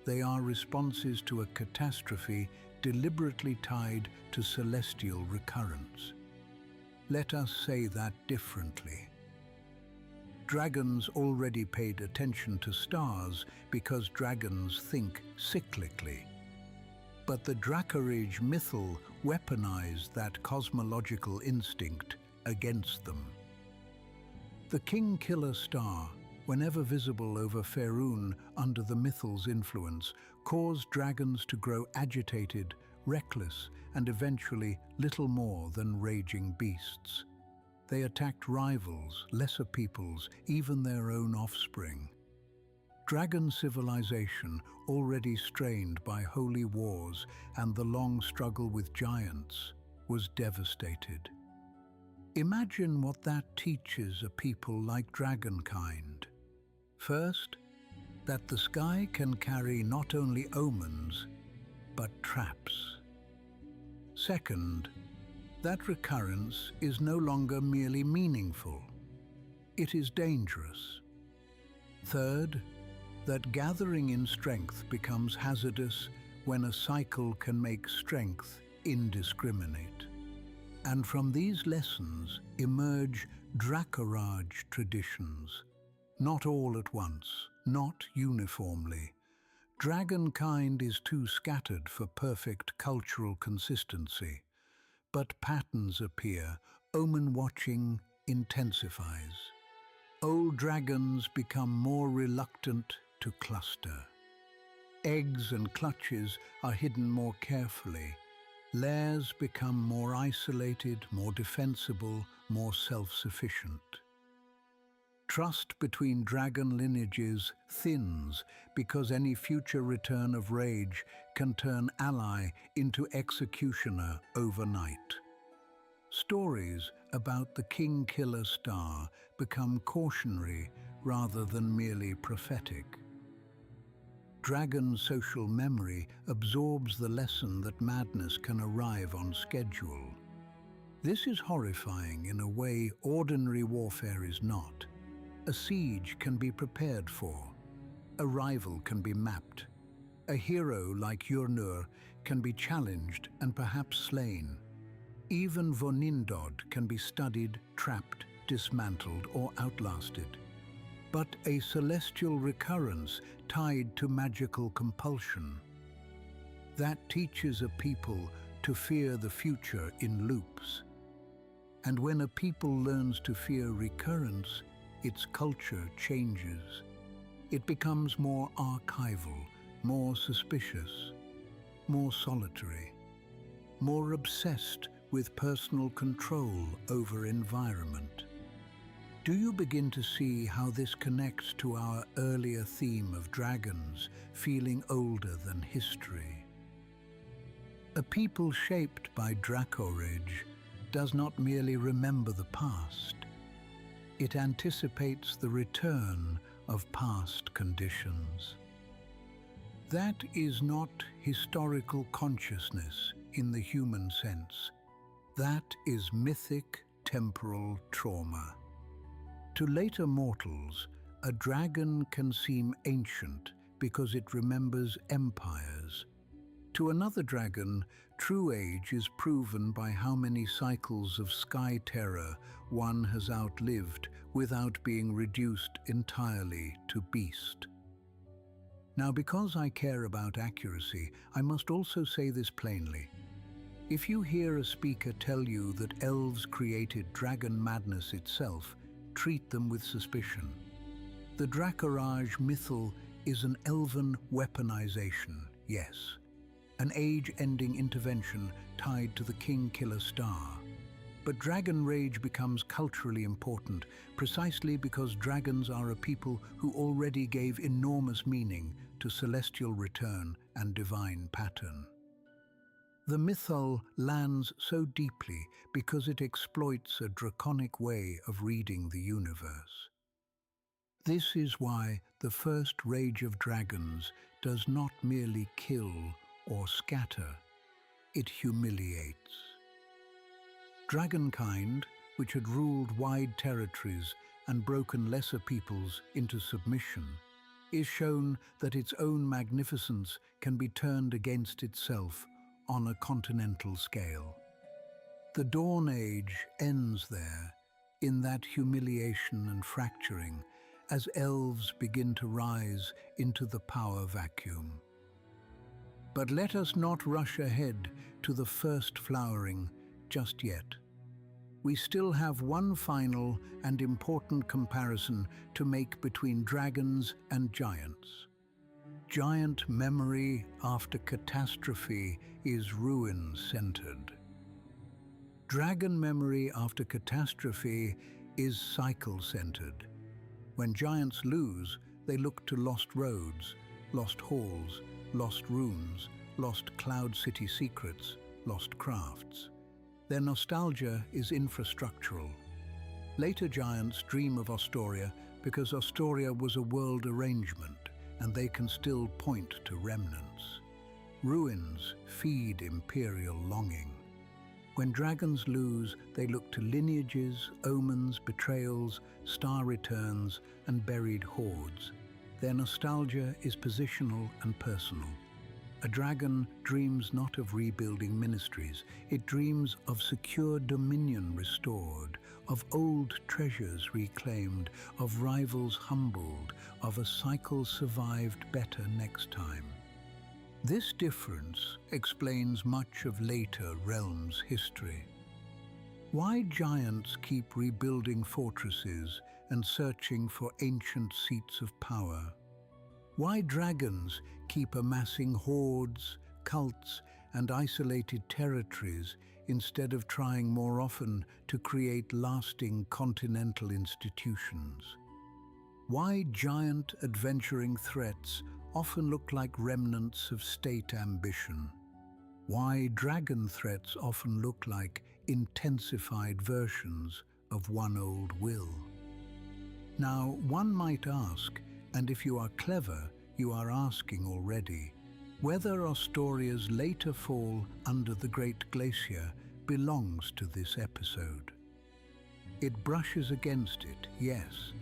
They are responses to a catastrophe deliberately tied to celestial recurrence. Let us say that differently. Dragons already paid attention to stars because dragons think cyclically. But the Draco-Age mythal weaponized that cosmological instinct against them. The king-killer star, whenever visible over Faerûn under the mythal's influence, caused dragons to grow agitated, reckless, and eventually little more than raging beasts. They attacked rivals, lesser peoples, even their own offspring. Dragon civilization, already strained by holy wars and the long struggle with giants, was devastated. Imagine what that teaches a people like dragonkind. First, that the sky can carry not only omens, but traps. Second, that recurrence is no longer merely meaningful. It is dangerous. Third, that gathering in strength becomes hazardous when a cycle can make strength indiscriminate. And from these lessons emerge Draco-Age traditions. Not all at once, not uniformly. Dragonkind is too scattered for perfect cultural consistency. But patterns appear, omen watching intensifies. Old dragons become more reluctant to cluster. Eggs and clutches are hidden more carefully. Lairs become more isolated, more defensible, more self-sufficient. Trust between dragon lineages thins because any future return of rage can turn ally into executioner overnight. Stories about the king-killer star become cautionary rather than merely prophetic. Dragon social memory absorbs the lesson that madness can arrive on schedule. This is horrifying in a way ordinary warfare is not. A siege can be prepared for. A rival can be mapped. A hero like Urnur can be challenged and perhaps slain. Even Vonindod can be studied, trapped, dismantled, or outlasted. But a celestial recurrence tied to magical compulsion. That teaches a people to fear the future in loops. And when a people learns to fear recurrence, its culture changes. It becomes more archival, more suspicious, more solitary, more obsessed with personal control over environment. Do you begin to see how this connects to our earlier theme of dragons feeling older than history? A people shaped by Draco-Age does not merely remember the past. It anticipates the return of past conditions. That is not historical consciousness in the human sense. That is mythic temporal trauma. To later mortals, a dragon can seem ancient because it remembers empires. To another dragon, true age is proven by how many cycles of sky terror one has outlived without being reduced entirely to beast. Now, because I care about accuracy, I must also say this plainly. If you hear a speaker tell you that elves created dragon madness itself, treat them with suspicion. The Dracarage mythal is an elven weaponization, yes. An age-ending intervention tied to the King-Killer star. But dragon rage becomes culturally important precisely because dragons are a people who already gave enormous meaning to celestial return and divine pattern. The mythal lands so deeply because it exploits a draconic way of reading the universe. This is why the first Rage of Dragons does not merely kill or scatter, it humiliates. Dragonkind, which had ruled wide territories and broken lesser peoples into submission, is shown that its own magnificence can be turned against itself on a continental scale. The Dawn Age ends there, in that humiliation and fracturing, as elves begin to rise into the power vacuum. But let us not rush ahead to the first flowering just yet. We still have one final and important comparison to make between dragons and giants. Giant memory after catastrophe is ruin-centered. Dragon memory after catastrophe is cycle-centered. When giants lose, they look to lost roads, lost halls, lost runes, lost cloud city secrets, lost crafts. Their nostalgia is infrastructural. Later giants dream of Astoria because Astoria was a world arrangement, and they can still point to remnants. Ruins feed imperial longing. When dragons lose, they look to lineages, omens, betrayals, star returns, and buried hordes. Their nostalgia is positional and personal. A dragon dreams not of rebuilding ministries, it dreams of secure dominion restored, of old treasures reclaimed, of rivals humbled, of a cycle survived better next time. This difference explains much of later realms' history. Why giants keep rebuilding fortresses and searching for ancient seats of power? Why dragons keep amassing hordes, cults, and isolated territories instead of trying more often to create lasting continental institutions? Why giant adventuring threats often look like remnants of state ambition? Why dragon threats often look like intensified versions of one old will? Now, one might ask, and if you are clever, you are asking already, whether Astoria's later fall under the Great Glacier belongs to this episode. It brushes against it, yes,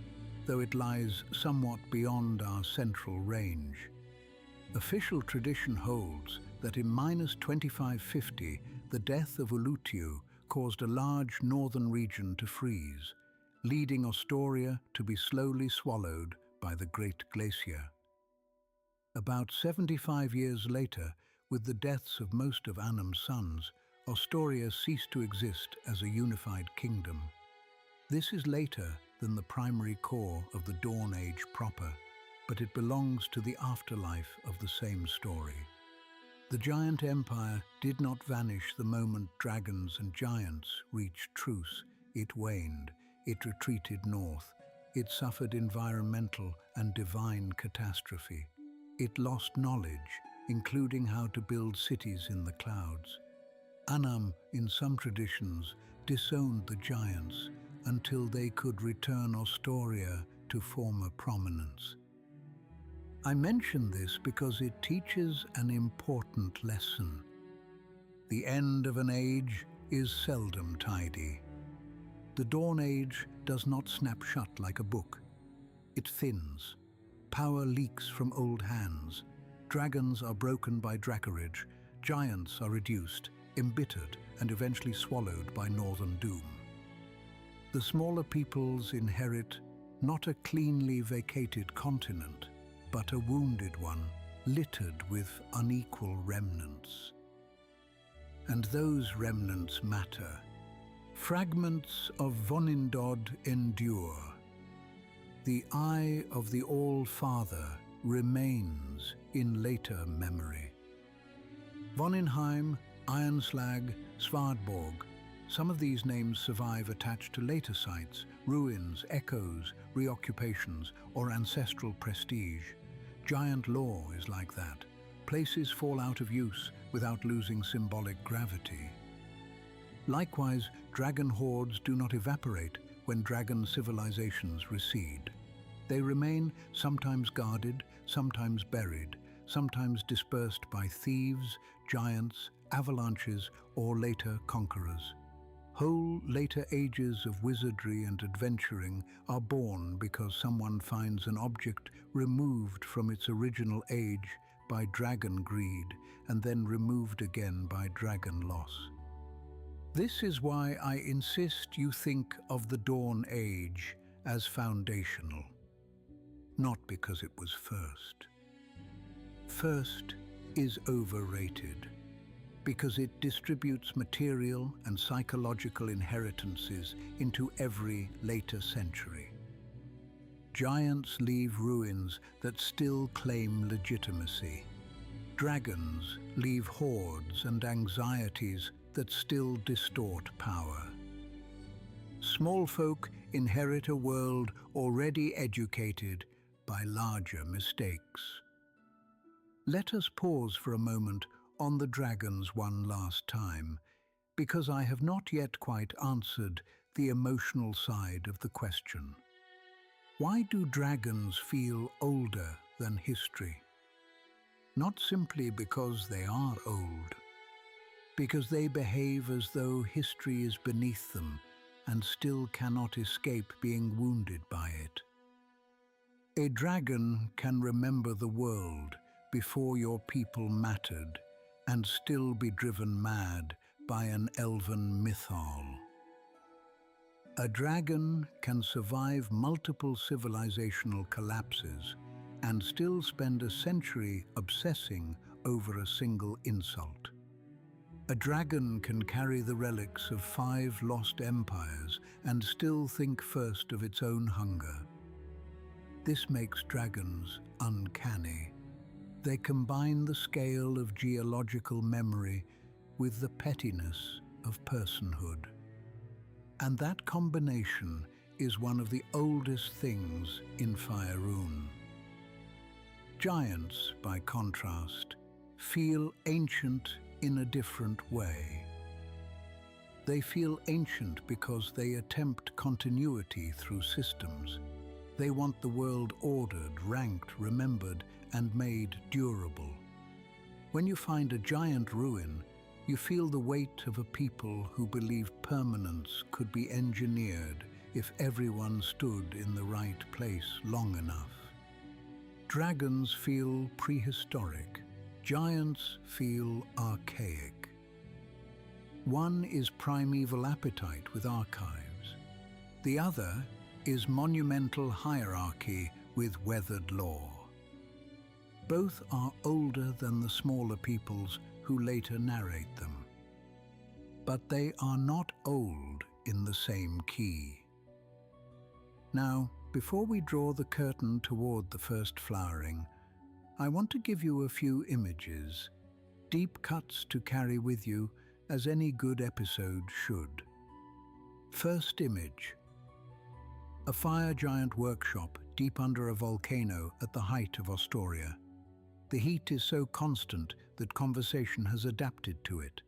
though it lies somewhat beyond our central range. Official tradition holds that in -2550, the death of Ulutio caused a large northern region to freeze, leading Astoria to be slowly swallowed by the Great Glacier. About 75 years later, with the deaths of most of Annam's sons, Astoria ceased to exist as a unified kingdom. This is later than the primary core of the Dawn Age proper, but it belongs to the afterlife of the same story. The giant empire did not vanish the moment dragons and giants reached truce. It waned, it retreated north, it suffered environmental and divine catastrophe. It lost knowledge, including how to build cities in the clouds. Annam, in some traditions, disowned the giants until they could return Astoria to former prominence. I mention this because it teaches an important lesson. The end of an age is seldom tidy. The Dawn Age does not snap shut like a book. It thins. Power leaks from old hands. Dragons are broken by Dracarage, Giants are reduced, embittered, and eventually swallowed by northern doom. The smaller peoples inherit not a cleanly vacated continent, but a wounded one, littered with unequal remnants. And those remnants matter. Fragments of Vonindod endure. The eye of the All-Father remains in later memory. Voninheim, Ironslag, Svardborg. Some of these names survive attached to later sites, ruins, echoes, reoccupations, or ancestral prestige. Giant lore is like that. Places fall out of use without losing symbolic gravity. Likewise, dragon hordes do not evaporate when dragon civilizations recede. They remain, sometimes guarded, sometimes buried, sometimes dispersed by thieves, giants, avalanches, or later conquerors. Whole later ages of wizardry and adventuring are born because someone finds an object removed from its original age by dragon greed and then removed again by dragon loss. This is why I insist you think of the Dawn Age as foundational, not because it was first. First is overrated, because it distributes material and psychological inheritances into every later century. Giants leave ruins that still claim legitimacy. Dragons leave hordes and anxieties that still distort power. Small folk inherit a world already educated by larger mistakes. Let us pause for a moment on the dragons one last time, because I have not yet quite answered the emotional side of the question. Why do dragons feel older than history? Not simply because they are old, because they behave as though history is beneath them and still cannot escape being wounded by it. A dragon can remember the world before your people mattered and still be driven mad by an elven mythal. A dragon can survive multiple civilizational collapses and still spend a century obsessing over a single insult. A dragon can carry the relics of 5 lost empires and still think first of its own hunger. This makes dragons uncanny. They combine the scale of geological memory with the pettiness of personhood. And that combination is one of the oldest things in Faerûn. Giants, by contrast, feel ancient in a different way. They feel ancient because they attempt continuity through systems. They want the world ordered, ranked, remembered, and made durable. When you find a giant ruin, you feel the weight of a people who believed permanence could be engineered if everyone stood in the right place long enough. Dragons feel prehistoric. Giants feel archaic. One is primeval appetite with archives. The other is monumental hierarchy with weathered lore. Both are older than the smaller peoples who later narrate them. But they are not old in the same key. Now, before we draw the curtain toward the first flowering, I want to give you a few images, deep cuts to carry with you as any good episode should. First image. A fire giant workshop deep under a volcano at the height of Astoria. The heat is so constant that conversation has adapted to it.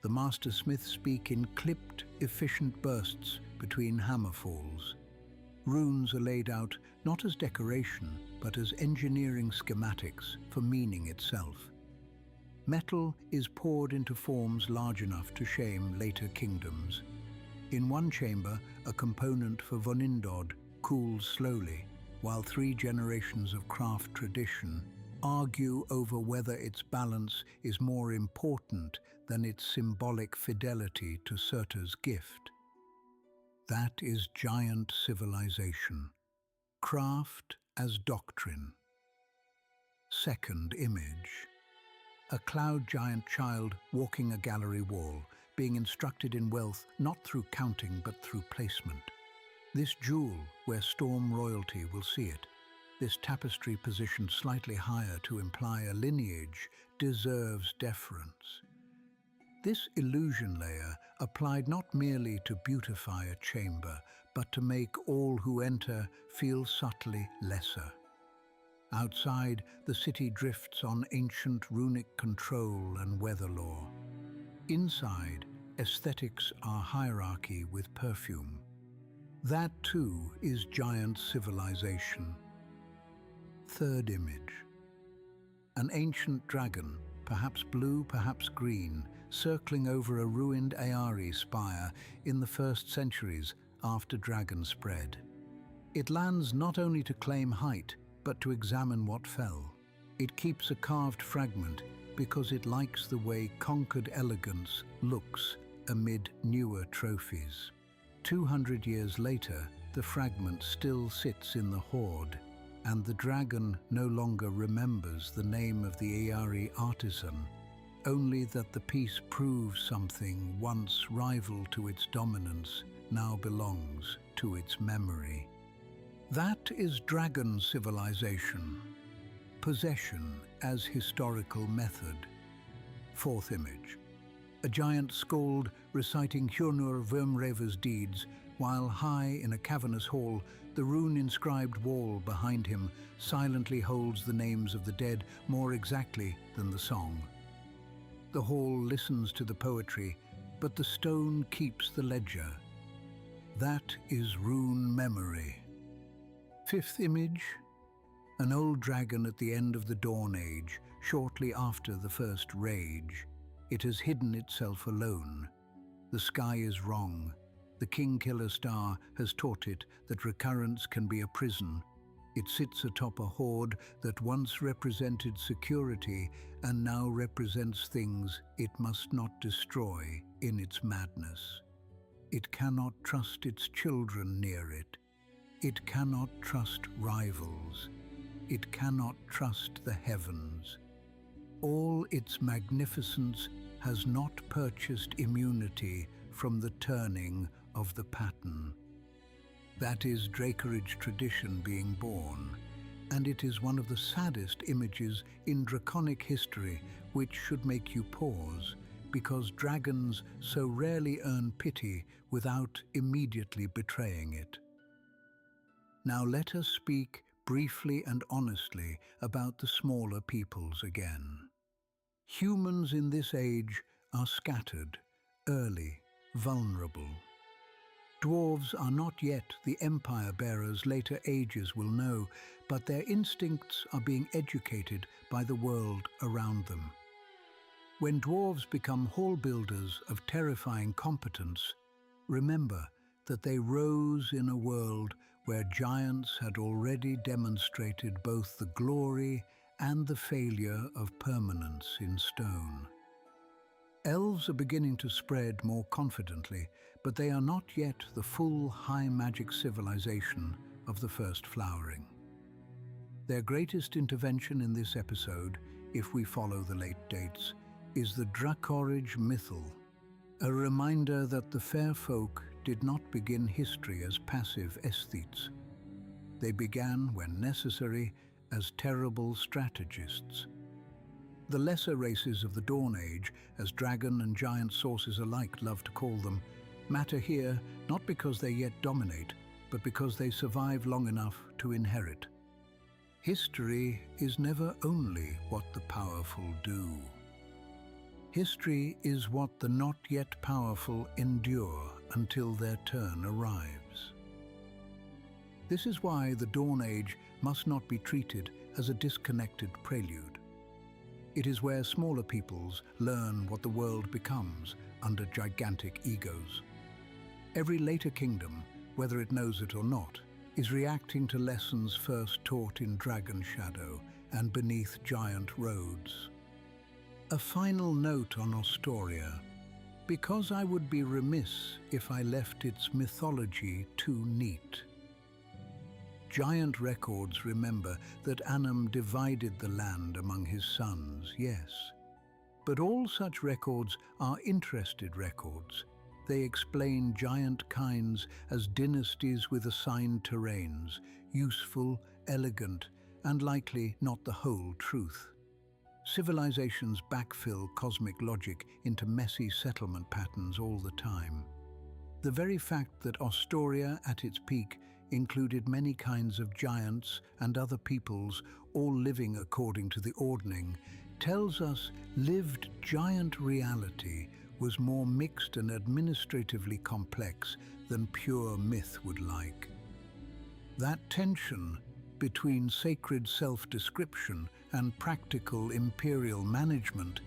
The master smiths speak in clipped, efficient bursts between hammerfalls. Runes are laid out not as decoration, but as engineering schematics for meaning itself. Metal is poured into forms large enough to shame later kingdoms. In one chamber, a component for Vonindod cools slowly, while 3 generations of craft tradition argue over whether its balance is more important than its symbolic fidelity to Surtur's gift. That is giant civilization. Craft as doctrine. Second image. A cloud giant child walking a gallery wall, being instructed in wealth not through counting but through placement. This jewel, where storm royalty will see it, this tapestry positioned slightly higher to imply a lineage, deserves deference. This illusion layer applied not merely to beautify a chamber, but to make all who enter feel subtly lesser. Outside, the city drifts on ancient runic control and weather lore. Inside, aesthetics are hierarchy with perfume. That too is giant civilization. Third image. An ancient dragon, perhaps blue, perhaps green, circling over a ruined Aari spire in the first centuries after dragon spread. It lands not only to claim height, but to examine what fell. It keeps a carved fragment because it likes the way conquered elegance looks amid newer trophies. 200 years later, the fragment still sits in the hoard, and the dragon no longer remembers the name of the Aari artisan, only that the piece proves something once rival to its dominance now belongs to its memory. That is dragon civilization. Possession as historical method. Fourth image. A giant skald reciting Hjörnur Vermrever's deeds, while high in a cavernous hall, the rune-inscribed wall behind him silently holds the names of the dead more exactly than the song. The hall listens to the poetry, but the stone keeps the ledger. That is rune memory. Fifth image. An old dragon at the end of the Dawn Age, shortly after the first rage. It has hidden itself alone. The sky is wrong. The King-Killer star has taught it that recurrence can be a prison. It sits atop a hoard that once represented security and now represents things it must not destroy in its madness. It cannot trust its children near it. It cannot trust rivals. It cannot trust the heavens. All its magnificence has not purchased immunity from the turning of the pattern. That is Drakerage tradition being born, and it is one of the saddest images in draconic history, which should make you pause, because dragons so rarely earn pity without immediately betraying it. Now let us speak briefly and honestly about the smaller peoples again. Humans in this age are scattered, early, vulnerable. Dwarves are not yet the empire bearers later ages will know, but their instincts are being educated by the world around them. When dwarves become hall builders of terrifying competence, remember that they rose in a world where giants had already demonstrated both the glory and the failure of permanence in stone. Elves are beginning to spread more confidently, but they are not yet the full high magic civilization of the first flowering. Their greatest intervention in this episode, if we follow the late dates, is the Dracorage Mythal, a reminder that the fair folk did not begin history as passive aesthetes. They began, when necessary, as terrible strategists. The lesser races of the Dawn Age, as dragon and giant sources alike love to call them, matter here not because they yet dominate, but because they survive long enough to inherit. History is never only what the powerful do. History is what the not yet powerful endure until their turn arrives. This is why the Dawn Age must not be treated as a disconnected prelude. It is where smaller peoples learn what the world becomes under gigantic egos. Every later kingdom, whether it knows it or not, is reacting to lessons first taught in Dragon Shadow and beneath giant roads. A final note on Astoria, because I would be remiss if I left its mythology too neat. Giant records remember that Annam divided the land among his sons, yes. But all such records are interested records. They explain giant kinds as dynasties with assigned terrains, useful, elegant, and likely not the whole truth. Civilizations backfill cosmic logic into messy settlement patterns all the time. The very fact that Astoria at its peak included many kinds of giants and other peoples, all living according to the ordning, tells us lived giant reality was more mixed and administratively complex than pure myth would like. That tension between sacred self-description and practical imperial management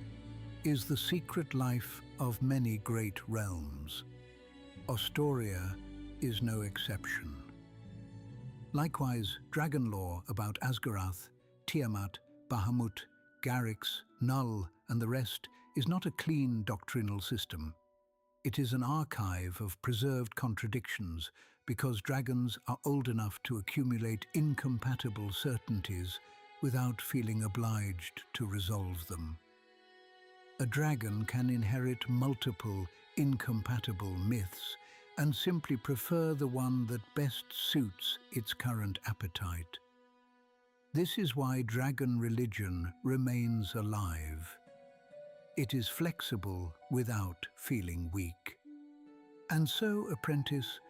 is the secret life of many great realms. Astoria is no exception. Likewise, dragon lore about Asgarath, Tiamat, Bahamut, Garrix, Null, and the rest is not a clean doctrinal system. It is an archive of preserved contradictions because dragons are old enough to accumulate incompatible certainties without feeling obliged to resolve them. A dragon can inherit multiple incompatible myths and simply prefer the one that best suits its current appetite. This is why dragon religion remains alive. It is flexible without feeling weak. And so, apprentice,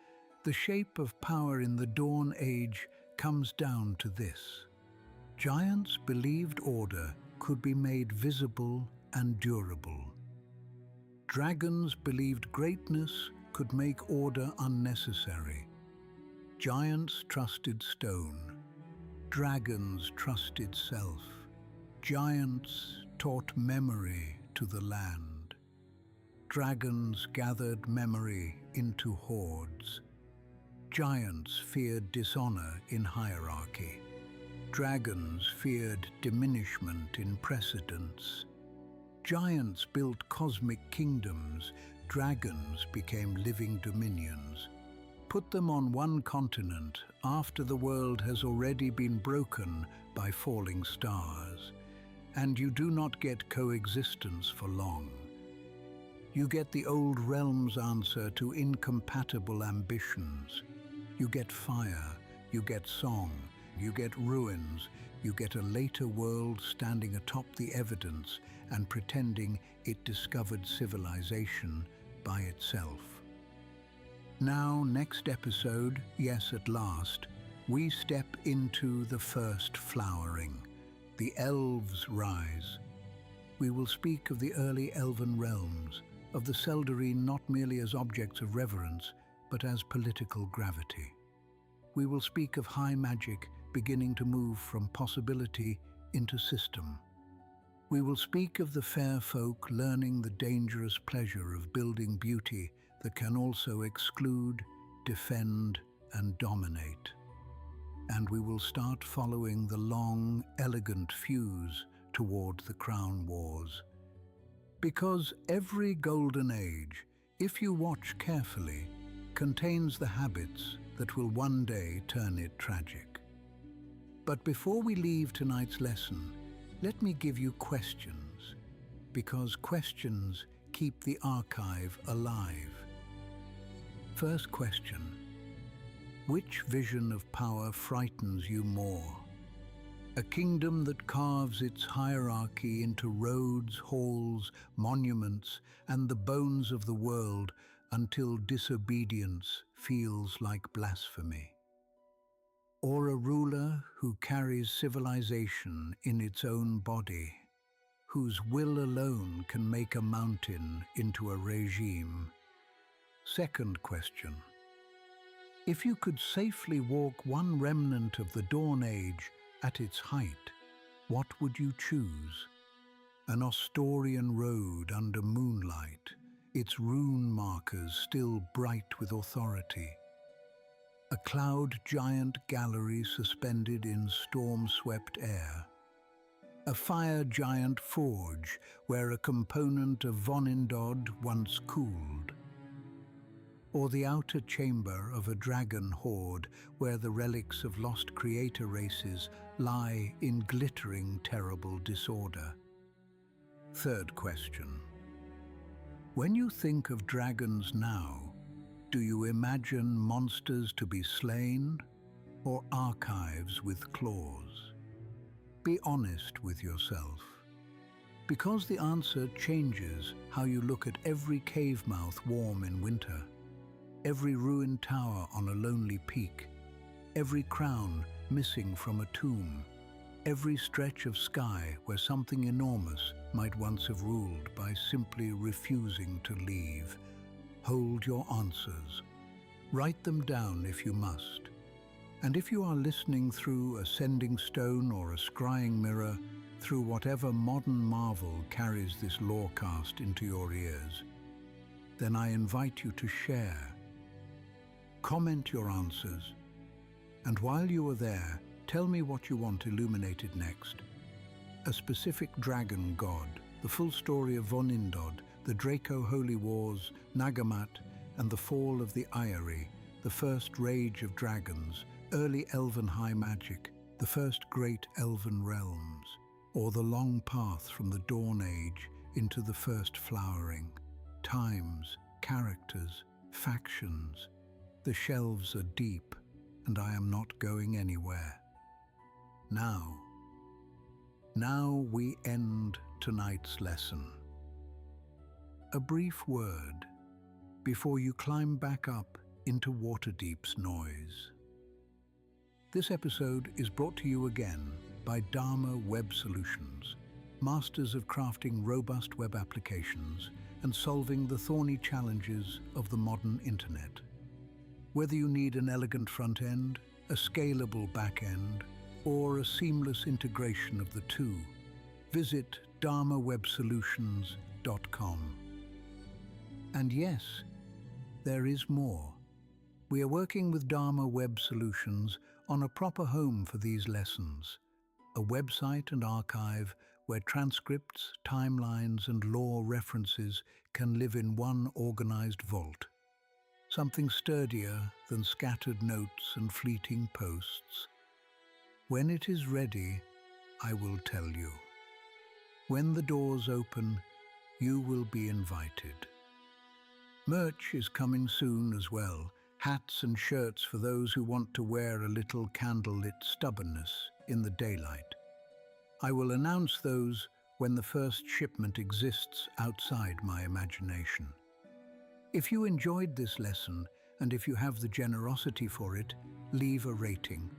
the shape of power in the Dawn Age comes down to this. Giants believed order could be made visible and durable. Dragons believed greatness could make order unnecessary. Giants trusted stone. Dragons trusted self. Giants taught memory to the land. Dragons gathered memory into hordes. Giants feared dishonor in hierarchy. Dragons feared diminishment in precedence. Giants built cosmic kingdoms. Dragons became living dominions. Put them on one continent after the world has already been broken by falling stars, and you do not get coexistence for long. You get the old realm's answer to incompatible ambitions. You get fire, you get song, you get ruins, you get a later world standing atop the evidence and pretending it discovered civilization by itself. Now, next episode, yes, at last, we step into the first flowering. The elves rise. We will speak of the early elven realms, of the Seldarine not merely as objects of reverence, but as political gravity. We will speak of high magic beginning to move from possibility into system. We will speak of the fair folk learning the dangerous pleasure of building beauty that can also exclude, defend, and dominate. And we will start following the long, elegant fuse toward the crown wars. Because every golden age, if you watch carefully, contains the habits that will one day turn it tragic. But before we leave tonight's lesson, let me give you questions, because questions keep the archive alive. First question: which vision of power frightens you more? A kingdom that carves its hierarchy into roads, halls, monuments, and the bones of the world until disobedience feels like blasphemy. Or a ruler who carries civilization in its own body, whose will alone can make a mountain into a regime. Second question: if you could safely walk one remnant of the Dawn Age at its height, what would you choose? An Astorian road under moonlight, its rune markers still bright with authority. A cloud giant gallery suspended in storm-swept air. a fire giant forge where a component of Vonindod once cooled, or the outer chamber of a dragon horde where the relics of lost creator races lie in glittering terrible disorder. Third question. When you think of dragons now, do you imagine monsters to be slain or archives with claws? Be honest with yourself, because the answer changes how you look at every cave mouth warm in winter, every ruined tower on a lonely peak, every crown missing from a tomb, every stretch of sky where something enormous might once have ruled by simply refusing to leave. Hold your answers. Write them down if you must. And if you are listening through a sending stone or a scrying mirror, through whatever modern marvel carries this lorecast into your ears, then I invite you to share. Comment your answers. And while you are there, tell me what you want illuminated next. A specific dragon god, the full story of Vonindod, the Draco Holy Wars, Nagamat, and the fall of the Eyrie, the first rage of dragons, early elven high magic, the first great elven realms, or the long path from the Dawn Age into the first flowering. Times, characters, factions. The shelves are deep, and I am not going anywhere. Now we end tonight's lesson. A brief word before you climb back up into Waterdeep's noise. This episode is brought to you again by Dharma Web Solutions, masters of crafting robust web applications and solving the thorny challenges of the modern internet. Whether you need an elegant front end, a scalable back end, or a seamless integration of the two, visit dharmawebsolutions.com. And yes, there is more. We are working with Dharma Web Solutions on a proper home for these lessons, a website and archive where transcripts, timelines, and lore references can live in one organized vault. Something sturdier than scattered notes and fleeting posts. When it is ready, I will tell you. When the doors open, you will be invited. Merch is coming soon as well. Hats and shirts for those who want to wear a little candlelit stubbornness in the daylight. I will announce those when the first shipment exists outside my imagination. If you enjoyed this lesson, and if you have the generosity for it, leave a rating.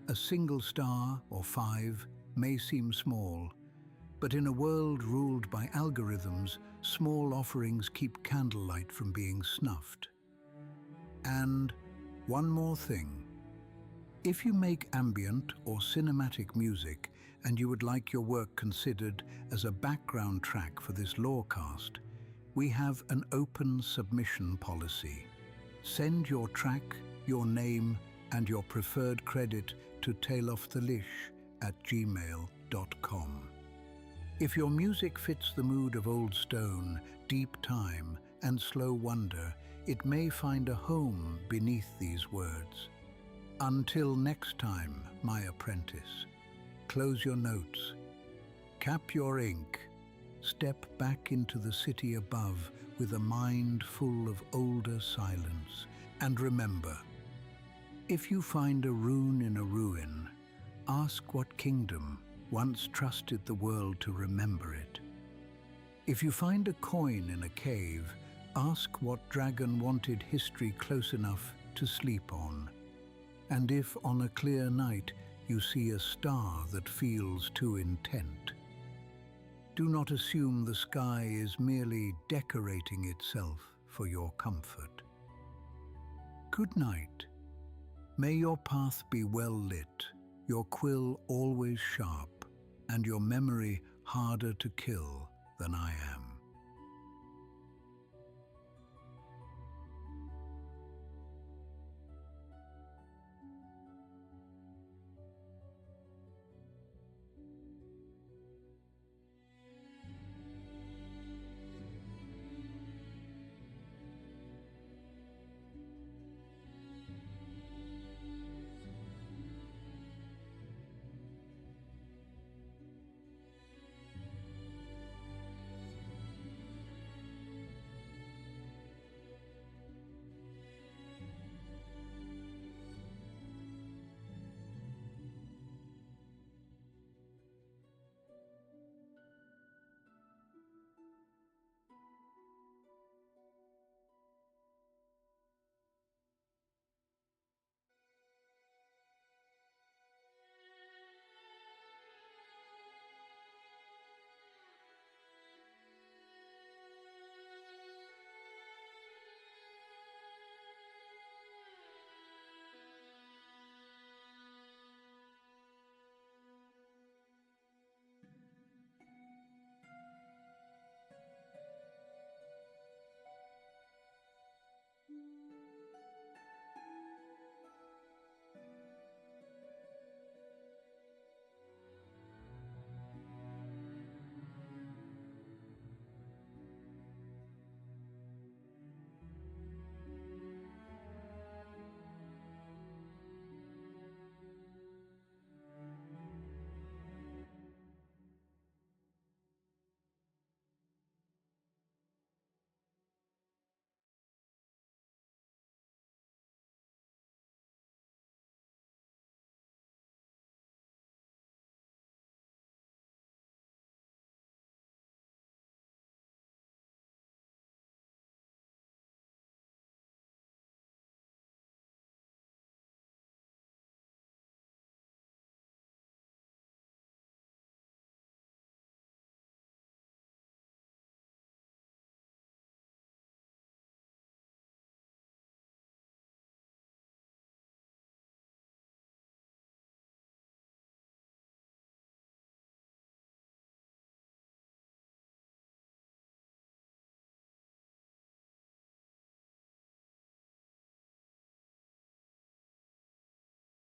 A single star or 5 may seem small, but in a world ruled by algorithms, small offerings keep candlelight from being snuffed. And one more thing. If you make ambient or cinematic music and you would like your work considered as a background track for this lorecast, we have an open submission policy. Send your track, your name, and your preferred credit to taleofthelich@gmail.com. If your music fits the mood of old stone, deep time, and slow wonder, it may find a home beneath these words. Until next time, my apprentice, close your notes, cap your ink, step back into the city above with a mind full of older silence, and remember, if you find a rune in a ruin, ask what kingdom once trusted the world to remember it. If you find a coin in a cave, ask what dragon wanted history close enough to sleep on. And if on a clear night you see a star that feels too intent, do not assume the sky is merely decorating itself for your comfort. Good night. May your path be well lit, your quill always sharp, and your memory harder to kill than I am.